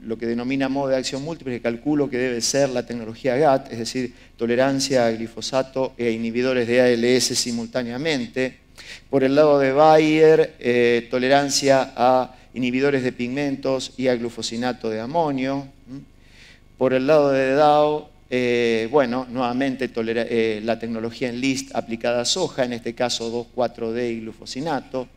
lo que denomina modo de acción múltiple, que calculo que debe ser la tecnología GATT, es decir, tolerancia a glifosato e inhibidores de ALS simultáneamente. Por el lado de Bayer, tolerancia a inhibidores de pigmentos y a glufosinato de amonio. Por el lado de Dow, nuevamente la tecnología en LIST aplicada a soja, en este caso 2,4-D y glufosinato.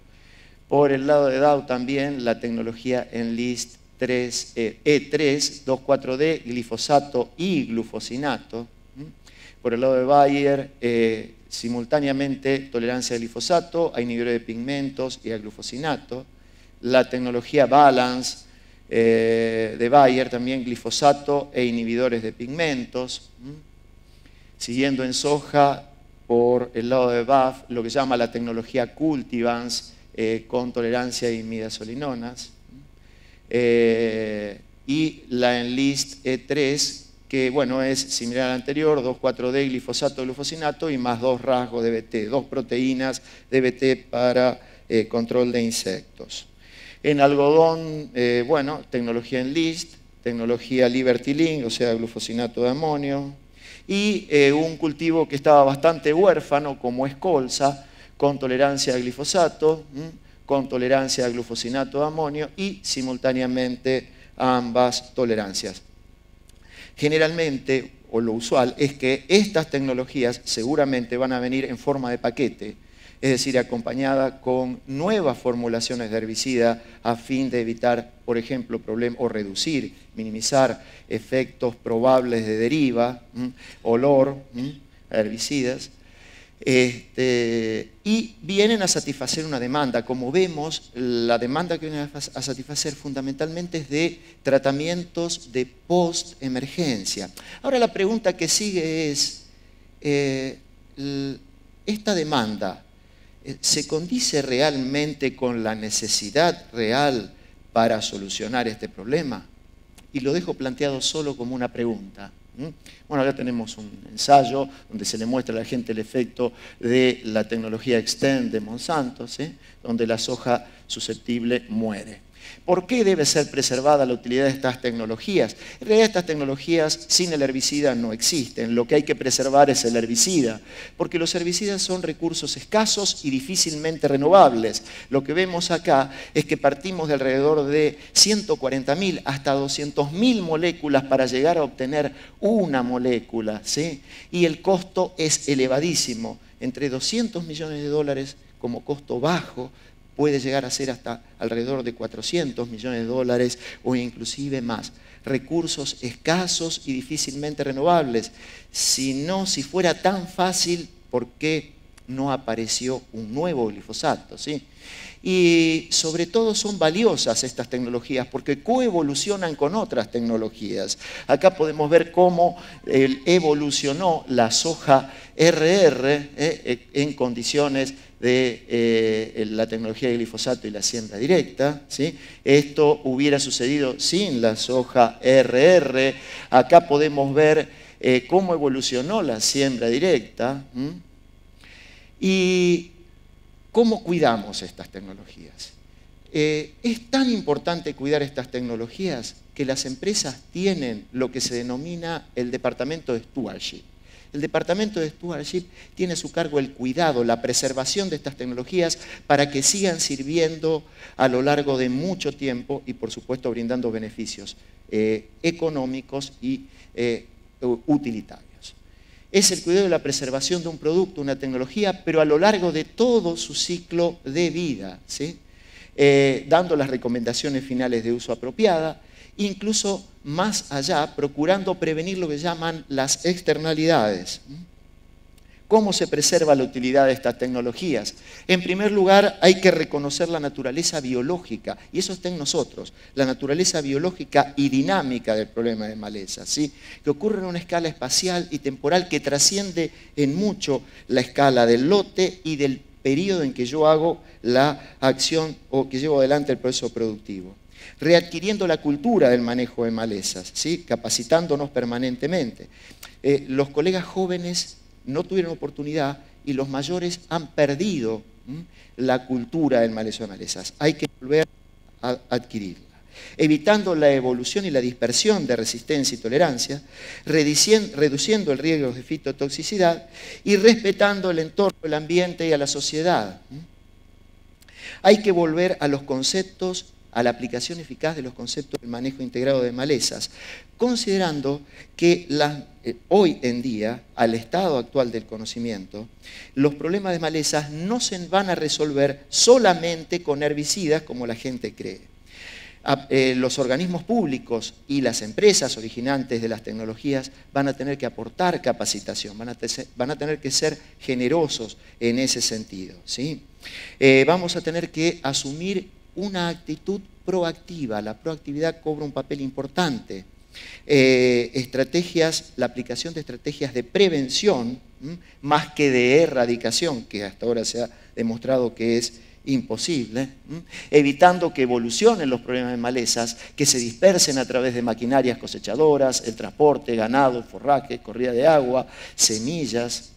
Por el lado de Dow también la tecnología en LIST E3, 2,4-D, glifosato y glufosinato. Por el lado de Bayer, simultáneamente tolerancia al glifosato, a inhibidores de pigmentos y al glufosinato. La tecnología Balance de Bayer, también glifosato e inhibidores de pigmentos. Siguiendo en soja, por el lado de BAF, lo que se llama la tecnología Cultivance, con tolerancia a imidazolinonas. Y la Enlist E3, que bueno, es similar al anterior, 2,4-D, glifosato, glufosinato y más 2 rasgos de BT, 2 proteínas de BT para control de insectos. En algodón, bueno, tecnología Enlist, tecnología Liberty Link, o sea, glufosinato de amonio, y un cultivo que estaba bastante huérfano, como es colza, con tolerancia a glifosato, con tolerancia a glufosinato de amonio y simultáneamente ambas tolerancias. Generalmente, o lo usual, es que estas tecnologías seguramente van a venir en forma de paquete, es decir, acompañada con nuevas formulaciones de herbicida a fin de evitar, por ejemplo, problemas o reducir, minimizar efectos probables de deriva, olor a herbicidas. Y vienen a satisfacer una demanda. Como vemos, la demanda que vienen a satisfacer fundamentalmente es de tratamientos de post-emergencia. Ahora la pregunta que sigue es, ¿esta demanda se condice realmente con la necesidad real para solucionar este problema? Y lo dejo planteado solo como una pregunta. Bueno, acá tenemos un ensayo donde se le muestra a la gente el efecto de la tecnología Xtend de Monsanto, ¿sí? Donde la soja susceptible muere. ¿Por qué debe ser preservada la utilidad de estas tecnologías? En realidad estas tecnologías sin el herbicida no existen. Lo que hay que preservar es el herbicida, porque los herbicidas son recursos escasos y difícilmente renovables. Lo que vemos acá es que partimos de alrededor de 140.000 hasta 200.000 moléculas para llegar a obtener una molécula, ¿sí? Y el costo es elevadísimo, entre 200 millones de dólares como costo bajo, puede llegar a ser hasta alrededor de 400 millones de dólares o inclusive más. Recursos escasos y difícilmente renovables. Si fuera tan fácil, ¿por qué no apareció un nuevo glifosato? ¿Sí? Y sobre todo son valiosas estas tecnologías porque coevolucionan con otras tecnologías. Acá podemos ver cómo evolucionó la soja RR en condiciones de la tecnología de glifosato y la siembra directa, ¿sí? Esto hubiera sucedido sin la soja RR. Acá podemos ver cómo evolucionó la siembra directa y cómo cuidamos estas tecnologías. Es tan importante cuidar estas tecnologías que las empresas tienen lo que se denomina el departamento de stewardship. El departamento de stewardship tiene a su cargo el cuidado, la preservación de estas tecnologías para que sigan sirviendo a lo largo de mucho tiempo y, por supuesto, brindando beneficios económicos y utilitarios. Es el cuidado de la preservación de un producto, una tecnología, pero a lo largo de todo su ciclo de vida, ¿sí? Dando las recomendaciones finales de uso apropiada, incluso más allá, procurando prevenir lo que llaman las externalidades. ¿Cómo se preserva la utilidad de estas tecnologías? En primer lugar, hay que reconocer la naturaleza biológica, y eso está en nosotros, la naturaleza biológica y dinámica del problema de malezas, ¿sí? Que ocurre en una escala espacial y temporal que trasciende en mucho la escala del lote y del periodo en que yo hago la acción o que llevo adelante el proceso productivo. Readquiriendo la cultura del manejo de malezas, ¿sí? Capacitándonos permanentemente. Los colegas jóvenes no tuvieron oportunidad y los mayores han perdido la cultura del manejo de malezas. Hay que volver a adquirirla. Evitando la evolución y la dispersión de resistencia y tolerancia, reduciendo el riesgo de fitotoxicidad y respetando el entorno, el ambiente y a la sociedad. Hay que volver a los conceptos, a la aplicación eficaz de los conceptos del manejo integrado de malezas, considerando que hoy en día, al estado actual del conocimiento, los problemas de malezas no se van a resolver solamente con herbicidas como la gente cree. Los organismos públicos y las empresas originantes de las tecnologías van a tener que aportar capacitación, van a tener que ser generosos en ese sentido, ¿sí? Vamos a tener que asumir una actitud proactiva. La proactividad cobra un papel importante. La aplicación de estrategias de prevención, más que de erradicación, que hasta ahora se ha demostrado que es imposible, evitando que evolucionen los problemas de malezas, que se dispersen a través de maquinarias cosechadoras, el transporte, ganado, forraje, corrida de agua, semillas.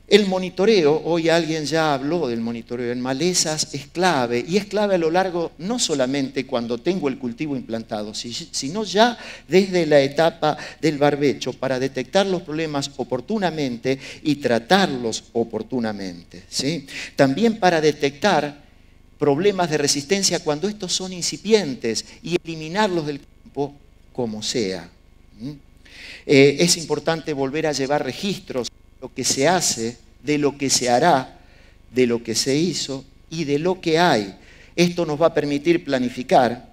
El monitoreo, hoy alguien ya habló del monitoreo en malezas, es clave, y es clave a lo largo, no solamente cuando tengo el cultivo implantado, sino ya desde la etapa del barbecho, para detectar los problemas oportunamente y tratarlos oportunamente, ¿sí? También para detectar problemas de resistencia cuando estos son incipientes y eliminarlos del campo como sea. Es importante volver a llevar registros lo que se hace, de lo que se hará, de lo que se hizo y de lo que hay. Esto nos va a permitir planificar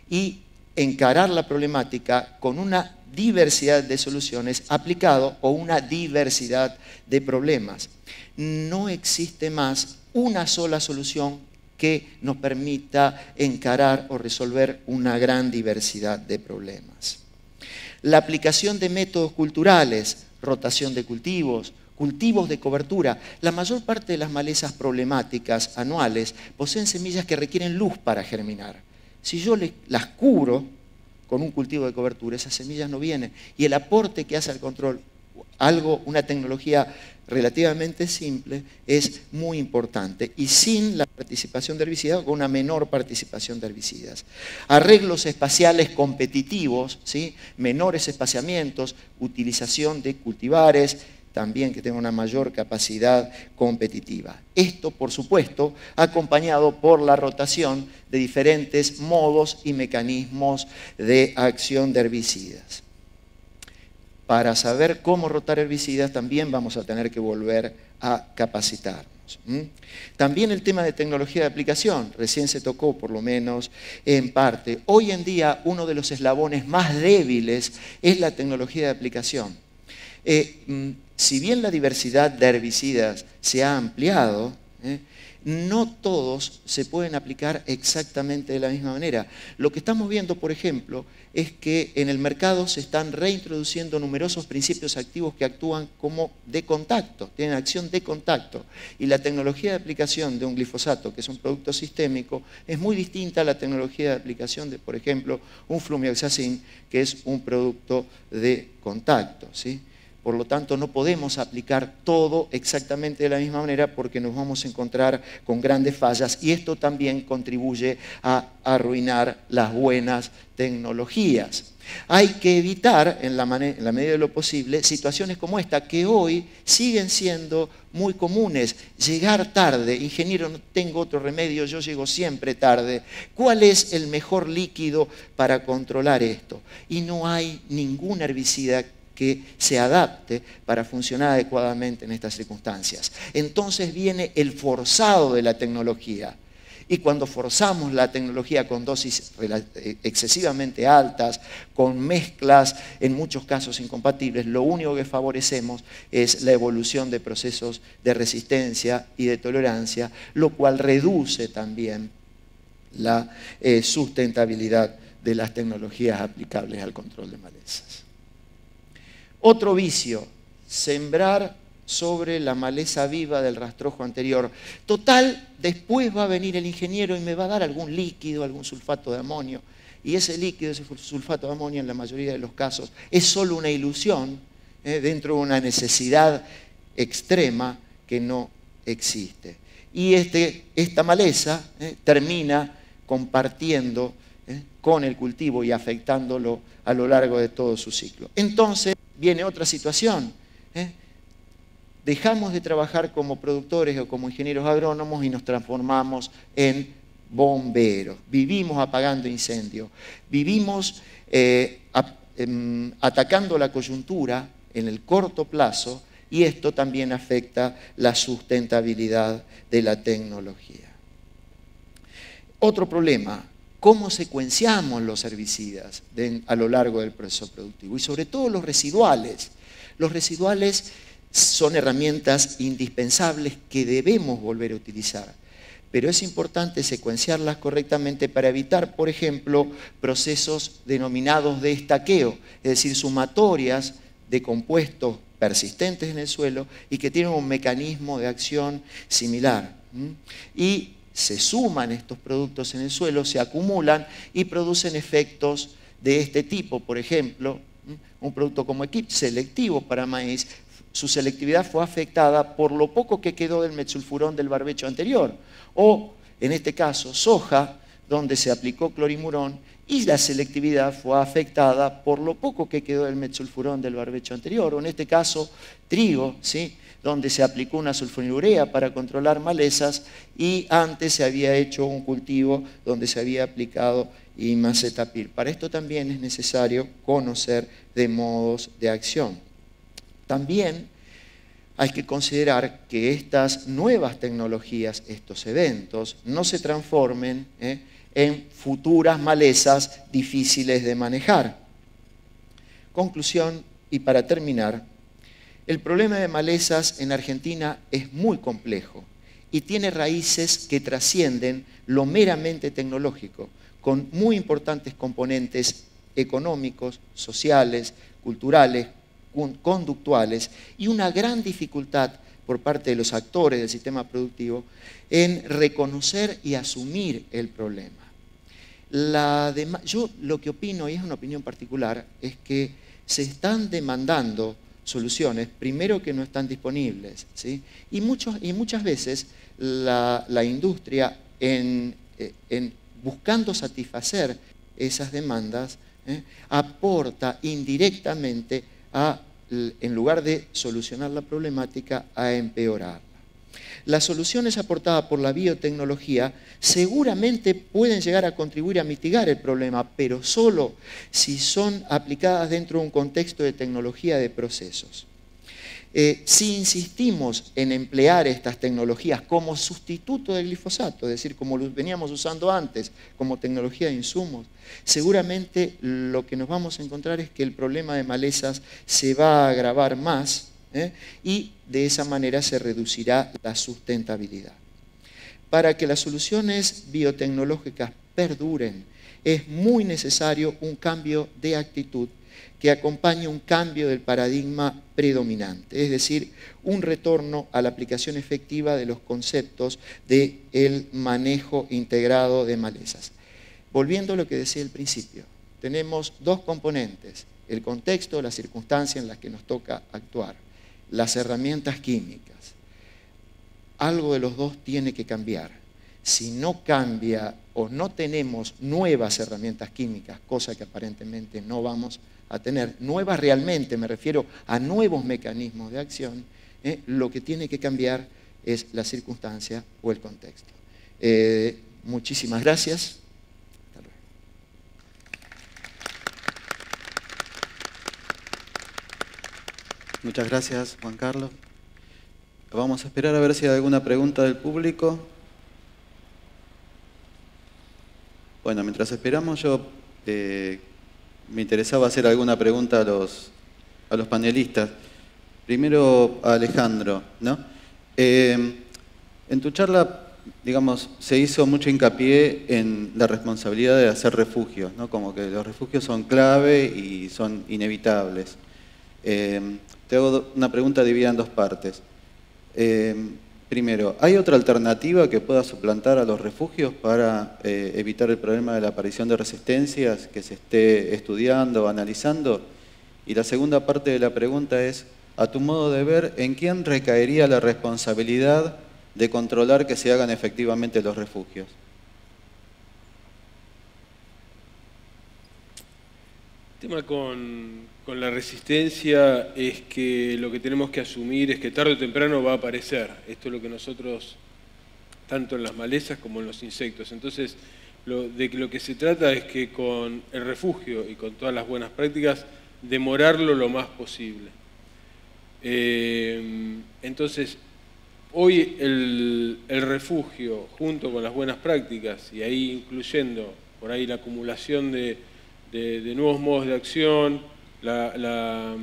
y encarar la problemática con una diversidad de soluciones aplicado o una diversidad de problemas. No existe más una sola solución que nos permita encarar o resolver una gran diversidad de problemas. La aplicación de métodos culturales, rotación de cultivos, cultivos de cobertura. La mayor parte de las malezas problemáticas anuales poseen semillas que requieren luz para germinar. Si yo las cubro con un cultivo de cobertura, esas semillas no vienen. Y el aporte que hace al control, una tecnología relativamente simple, es muy importante. Y sin la participación de herbicidas, o con una menor participación de herbicidas. Arreglos espaciales competitivos, ¿sí? Menores espaciamientos, utilización de cultivares, también que tenga una mayor capacidad competitiva. Esto, por supuesto, acompañado por la rotación de diferentes modos y mecanismos de acción de herbicidas. Para saber cómo rotar herbicidas también vamos a tener que volver a capacitarnos. También el tema de tecnología de aplicación, recién se tocó por lo menos en parte. Hoy en día uno de los eslabones más débiles es la tecnología de aplicación. Si bien la diversidad de herbicidas se ha ampliado, no todos se pueden aplicar exactamente de la misma manera. Lo que estamos viendo, por ejemplo, es que en el mercado se están reintroduciendo numerosos principios activos que actúan como de contacto, tienen acción de contacto. Y la tecnología de aplicación de un glifosato, que es un producto sistémico, es muy distinta a la tecnología de aplicación de, por ejemplo, un flumioxacin, que es un producto de contacto, ¿sí? Por lo tanto, no podemos aplicar todo exactamente de la misma manera porque nos vamos a encontrar con grandes fallas y esto también contribuye a arruinar las buenas tecnologías. Hay que evitar, en la medida de lo posible, situaciones como esta que hoy siguen siendo muy comunes. Llegar tarde, ingeniero, no tengo otro remedio, yo llego siempre tarde. ¿Cuál es el mejor líquido para controlar esto? Y no hay ningún herbicida que se adapte para funcionar adecuadamente en estas circunstancias. Entonces viene el forzado de la tecnología. Y cuando forzamos la tecnología con dosis excesivamente altas, con mezclas en muchos casos incompatibles, lo único que favorecemos es la evolución de procesos de resistencia y de tolerancia, lo cual reduce también la sustentabilidad de las tecnologías aplicables al control de malezas. Otro vicio, sembrar sobre la maleza viva del rastrojo anterior. Total, después va a venir el ingeniero y me va a dar algún líquido, algún sulfato de amonio. Y ese líquido, ese sulfato de amonio en la mayoría de los casos es solo una ilusión dentro de una necesidad extrema que no existe. Y esta maleza termina compartiendo con el cultivo y afectándolo a lo largo de todo su ciclo. Entonces viene otra situación. Dejamos de trabajar como productores o como ingenieros agrónomos y nos transformamos en bomberos. Vivimos apagando incendios. Vivimos atacando la coyuntura en el corto plazo y esto también afecta la sustentabilidad de la tecnología. Otro problema, cómo secuenciamos los herbicidas a lo largo del proceso productivo y sobre todo los residuales. Los residuales son herramientas indispensables que debemos volver a utilizar, pero es importante secuenciarlas correctamente para evitar, por ejemplo, procesos denominados de estaqueo, es decir, sumatorias de compuestos persistentes en el suelo y que tienen un mecanismo de acción similar. Y se suman estos productos en el suelo, se acumulan y producen efectos de este tipo. Por ejemplo, un producto como Equip, selectivo para maíz, su selectividad fue afectada por lo poco que quedó del metsulfurón del barbecho anterior. O, en este caso, soja, donde se aplicó clorimurón y la selectividad fue afectada por lo poco que quedó del metsulfurón del barbecho anterior. O, en este caso, trigo, ¿sí?, donde se aplicó una sulfonilurea para controlar malezas y antes se había hecho un cultivo donde se había aplicado imacetapir. Para esto también es necesario conocer de modos de acción. También hay que considerar que estas nuevas tecnologías, estos eventos, no se transformen en futuras malezas difíciles de manejar. Conclusión, y para terminar, el problema de malezas en Argentina es muy complejo y tiene raíces que trascienden lo meramente tecnológico, con muy importantes componentes económicos, sociales, culturales, conductuales y una gran dificultad por parte de los actores del sistema productivo en reconocer y asumir el problema. Yo lo que opino, y es una opinión particular, es que se están demandando soluciones, primero que no están disponibles, ¿sí? y muchas veces la industria en buscando satisfacer esas demandas aporta indirectamente en lugar de solucionar la problemática, a empeorarla. Las soluciones aportadas por la biotecnología seguramente pueden llegar a contribuir a mitigar el problema, pero solo si son aplicadas dentro de un contexto de tecnología de procesos. Si insistimos en emplear estas tecnologías como sustituto del glifosato, es decir, como lo veníamos usando antes, como tecnología de insumos, seguramente lo que nos vamos a encontrar es que el problema de malezas se va a agravar más, y de esa manera se reducirá la sustentabilidad. Para que las soluciones biotecnológicas perduren, es muy necesario un cambio de actitud que acompañe un cambio del paradigma predominante, es decir, un retorno a la aplicación efectiva de los conceptos del manejo integrado de malezas. Volviendo a lo que decía al principio, tenemos dos componentes: el contexto, la circunstancia en la que nos toca actuar, las herramientas químicas. Algo de los dos tiene que cambiar. Si no cambia o no tenemos nuevas herramientas químicas, cosa que aparentemente no vamos a tener, nuevas realmente, me refiero a nuevos mecanismos de acción, lo que tiene que cambiar es la circunstancia o el contexto. Muchísimas gracias. Hasta luego. Muchas gracias, Juan Carlos. Vamos a esperar a ver si hay alguna pregunta del público. Bueno, mientras esperamos, yo me interesaba hacer alguna pregunta a los panelistas. Primero a Alejandro, ¿no? En tu charla, digamos, se hizo mucho hincapié en la responsabilidad de hacer refugios, ¿no? Como que los refugios son clave y son inevitables. Te hago una pregunta dividida en dos partes. Primero, ¿hay otra alternativa que pueda suplantar a los refugios para evitar el problema de la aparición de resistencias que se esté estudiando o analizando? Y la segunda parte de la pregunta es, a tu modo de ver, ¿en quién recaería la responsabilidad de controlar que se hagan efectivamente los refugios? El tema con la resistencia es que lo que tenemos que asumir es que tarde o temprano va a aparecer. Esto es lo que nosotros, tanto en las malezas como en los insectos. Entonces, de lo que se trata es que con el refugio y con todas las buenas prácticas, demorarlo lo más posible. Entonces, hoy el refugio, junto con las buenas prácticas, y ahí incluyendo por ahí la acumulación de nuevos modos de acción, la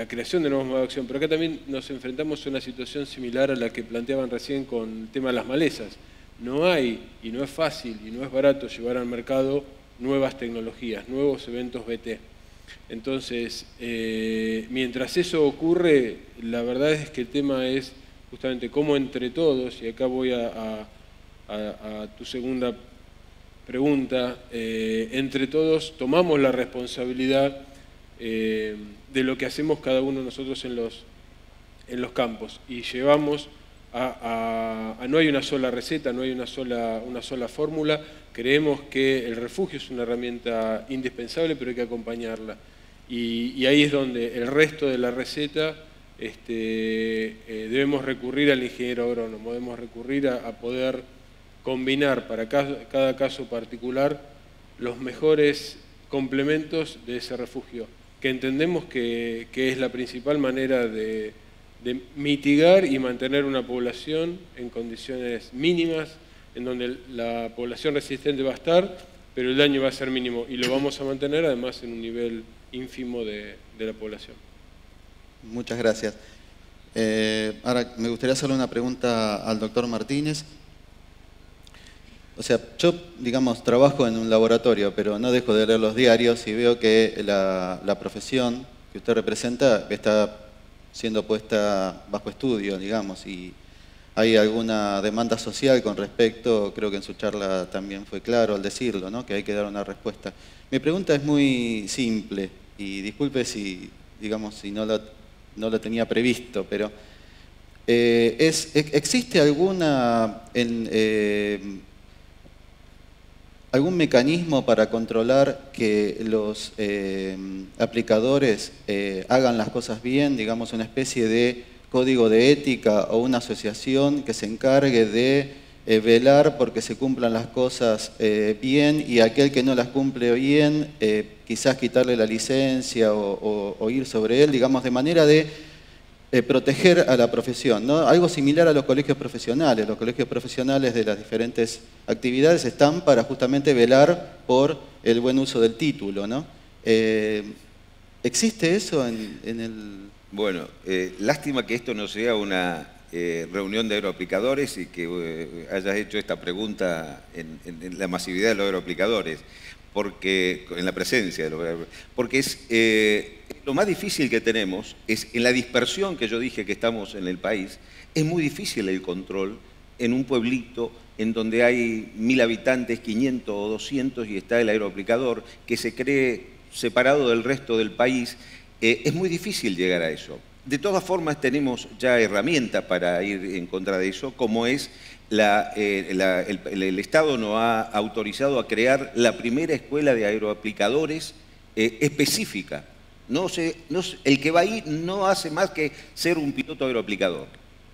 creación de nuevos modos de acción, pero acá también nos enfrentamos a una situación similar a la que planteaban recién con el tema de las malezas. No hay, y no es fácil, y no es barato llevar al mercado nuevas tecnologías, nuevos eventos BT. Entonces, mientras eso ocurre, la verdad es que el tema es justamente cómo entre todos, y acá voy a tu segunda pregunta, entre todos tomamos la responsabilidad de lo que hacemos cada uno de nosotros en los campos y llevamos no hay una sola receta, no hay una sola fórmula. Creemos que el refugio es una herramienta indispensable, pero hay que acompañarla. Y ahí es donde el resto de la receta debemos recurrir al ingeniero agrónomo, debemos recurrir a poder combinar para cada caso particular los mejores complementos de ese refugio, que entendemos que es la principal manera de mitigar y mantener una población en condiciones mínimas, en donde la población resistente va a estar, pero el daño va a ser mínimo y lo vamos a mantener además en un nivel ínfimo de la población. Muchas gracias. Ahora me gustaría hacerle una pregunta al doctor Martínez. O sea, yo, digamos, trabajo en un laboratorio, pero no dejo de leer los diarios y veo que la profesión que usted representa está siendo puesta bajo estudio, digamos, y hay alguna demanda social con respecto, creo que en su charla también fue claro al decirlo, ¿no? Que hay que dar una respuesta. Mi pregunta es muy simple, y disculpe si, digamos, si no lo tenía previsto, pero ¿existe algún mecanismo para controlar que los aplicadores hagan las cosas bien, digamos una especie de código de ética o una asociación que se encargue de velar porque se cumplan las cosas bien y aquel que no las cumple bien, quizás quitarle la licencia o ir sobre él, digamos, de manera de proteger a la profesión, ¿no? Algo similar a los colegios profesionales. Los colegios profesionales de las diferentes actividades están para justamente velar por el buen uso del título, ¿no? ¿Existe eso en el...? Bueno, lástima que esto no sea una reunión de agroaplicadores y que hayas hecho esta pregunta en la masividad de los agroaplicadores, porque en la presencia de los agroaplicadores, porque es lo más difícil que tenemos es en la dispersión que yo dije que estamos en el país, es muy difícil el control en un pueblito en donde hay 1000 habitantes, 500 o 200 y está el agroaplicador que se cree separado del resto del país. Es muy difícil llegar a eso. De todas formas tenemos ya herramientas para ir en contra de eso, como es el Estado nos ha autorizado a crear la primera escuela de agroaplicadores específica. El que va ahí no hace más que ser un piloto agroaplicador.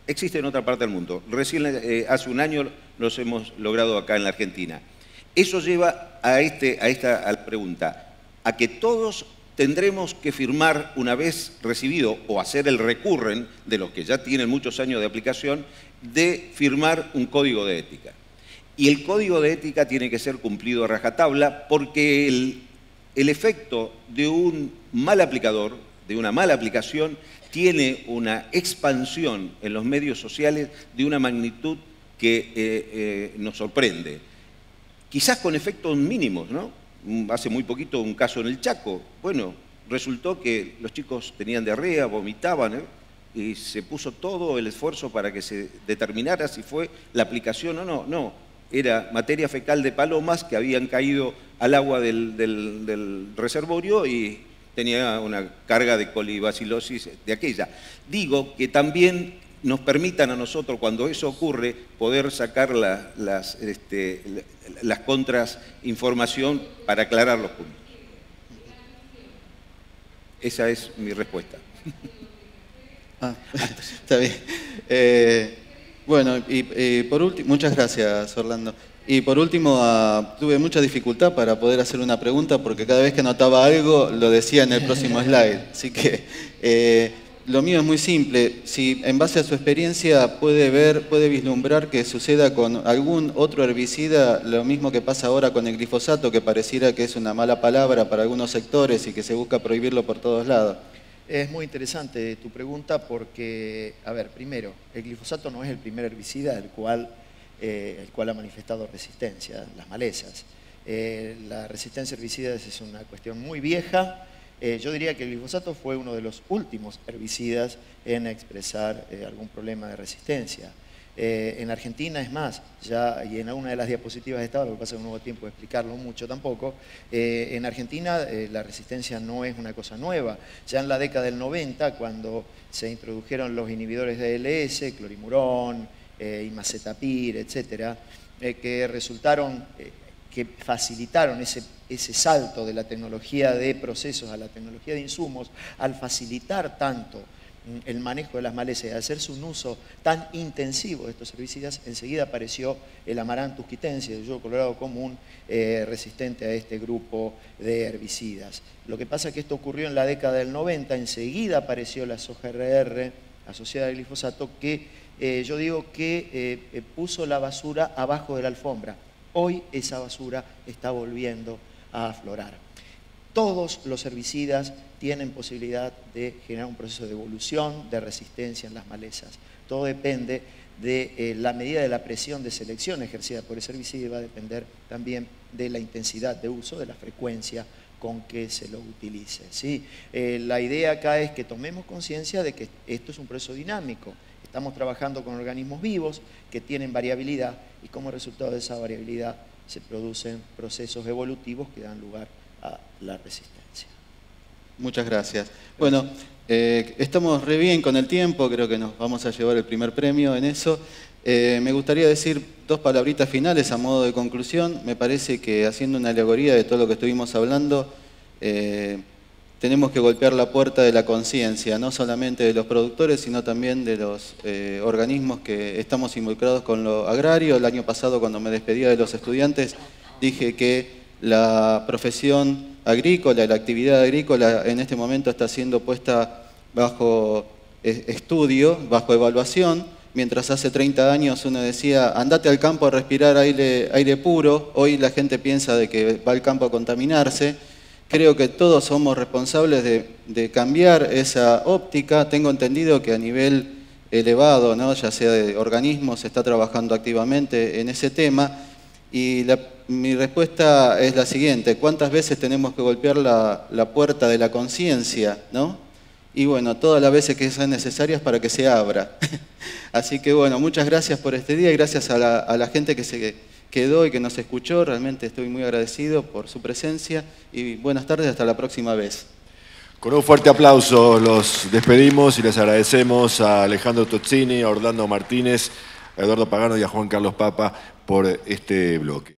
Existe en otra parte del mundo. Recién hace un año los hemos logrado acá en la Argentina. Eso lleva a la pregunta, a que todos tendremos que firmar una vez recibido o hacer el recurren de los que ya tienen muchos años de aplicación, de firmar un código de ética. Y el código de ética tiene que ser cumplido a rajatabla porque el efecto de un mal aplicador, de una mala aplicación, tiene una expansión en los medios sociales de una magnitud que nos sorprende. Quizás con efectos mínimos, ¿no? Hace muy poquito un caso en el Chaco. Bueno, resultó que los chicos tenían diarrea, vomitaban, y se puso todo el esfuerzo para que se determinara si fue la aplicación o no. No, era materia fecal de palomas que habían caído al agua del reservorio y tenía una carga de colibacilosis de aquella. Digo que también nos permitan a nosotros, cuando eso ocurre, poder sacar las contras información para aclarar los puntos. Esa es mi respuesta. Está bien. Bueno, y por último, muchas gracias, Orlando. Y por último, tuve mucha dificultad para poder hacer una pregunta porque cada vez que anotaba algo lo decía en el próximo slide. Así que Lo mío es muy simple. Si en base a su experiencia puede vislumbrar que suceda con algún otro herbicida lo mismo que pasa ahora con el glifosato, que pareciera que es una mala palabra para algunos sectores y que se busca prohibirlo por todos lados. Es muy interesante tu pregunta porque, a ver, primero, el glifosato no es el primer herbicida el cual ha manifestado resistencia, las malezas. La resistencia a herbicidas es una cuestión muy vieja. Yo diría que el glifosato fue uno de los últimos herbicidas en expresar algún problema de resistencia. En Argentina, es más, ya, y en una de las diapositivas estaba, lo que pasa es que no hubo tiempo de explicarlo mucho tampoco, en Argentina la resistencia no es una cosa nueva. Ya en la década del 90, cuando se introdujeron los inhibidores de ALS, clorimurón, imacetapir, etcétera, que resultaron, que facilitaron ese salto de la tecnología de procesos a la tecnología de insumos, al facilitar tanto el manejo de las malezas y hacerse un uso tan intensivo de estos herbicidas, enseguida apareció el Amaranthus quitensis, el yugo colorado común, resistente a este grupo de herbicidas. Lo que pasa es que esto ocurrió en la década del 90, enseguida apareció la soja RR asociada al glifosato, que yo digo que puso la basura abajo de la alfombra. Hoy esa basura está volviendo a aflorar. Todos los herbicidas tienen posibilidad de generar un proceso de evolución, de resistencia en las malezas. Todo depende de la medida de la presión de selección ejercida por ese herbicida y va a depender también de la intensidad de uso, de la frecuencia con que se lo utilice, ¿sí? La idea acá es que tomemos conciencia de que esto es un proceso dinámico. Estamos trabajando con organismos vivos que tienen variabilidad y como resultado de esa variabilidad se producen procesos evolutivos que dan lugar a la resistencia. Muchas gracias. Bueno, estamos re bien con el tiempo, creo que nos vamos a llevar el primer premio en eso. Me gustaría decir dos palabritas finales a modo de conclusión. Me parece que haciendo una alegoría de todo lo que estuvimos hablando, tenemos que golpear la puerta de la conciencia, no solamente de los productores, sino también de los organismos que estamos involucrados con lo agrario. El año pasado, cuando me despedía de los estudiantes, dije que la profesión agrícola, la actividad agrícola en este momento está siendo puesta bajo estudio, bajo evaluación, mientras hace 30 años uno decía, andate al campo a respirar aire puro. Hoy la gente piensa de que va al campo a contaminarse. Creo que todos somos responsables de cambiar esa óptica. Tengo entendido que a nivel elevado, ¿no?, ya sea de organismos, se está trabajando activamente en ese tema. Y mi respuesta es la siguiente: ¿cuántas veces tenemos que golpear la puerta de la conciencia, ¿no? Y bueno, todas las veces que sean necesarias para que se abra. Así que bueno, muchas gracias por este día y gracias a la gente que se quedó y que nos escuchó. Realmente estoy muy agradecido por su presencia y buenas tardes, hasta la próxima vez. Con un fuerte aplauso los despedimos y les agradecemos a Alejandro Tozzini, a Orlando Martínez, a Eduardo Pagano y a Juan Carlos Papa por este bloque.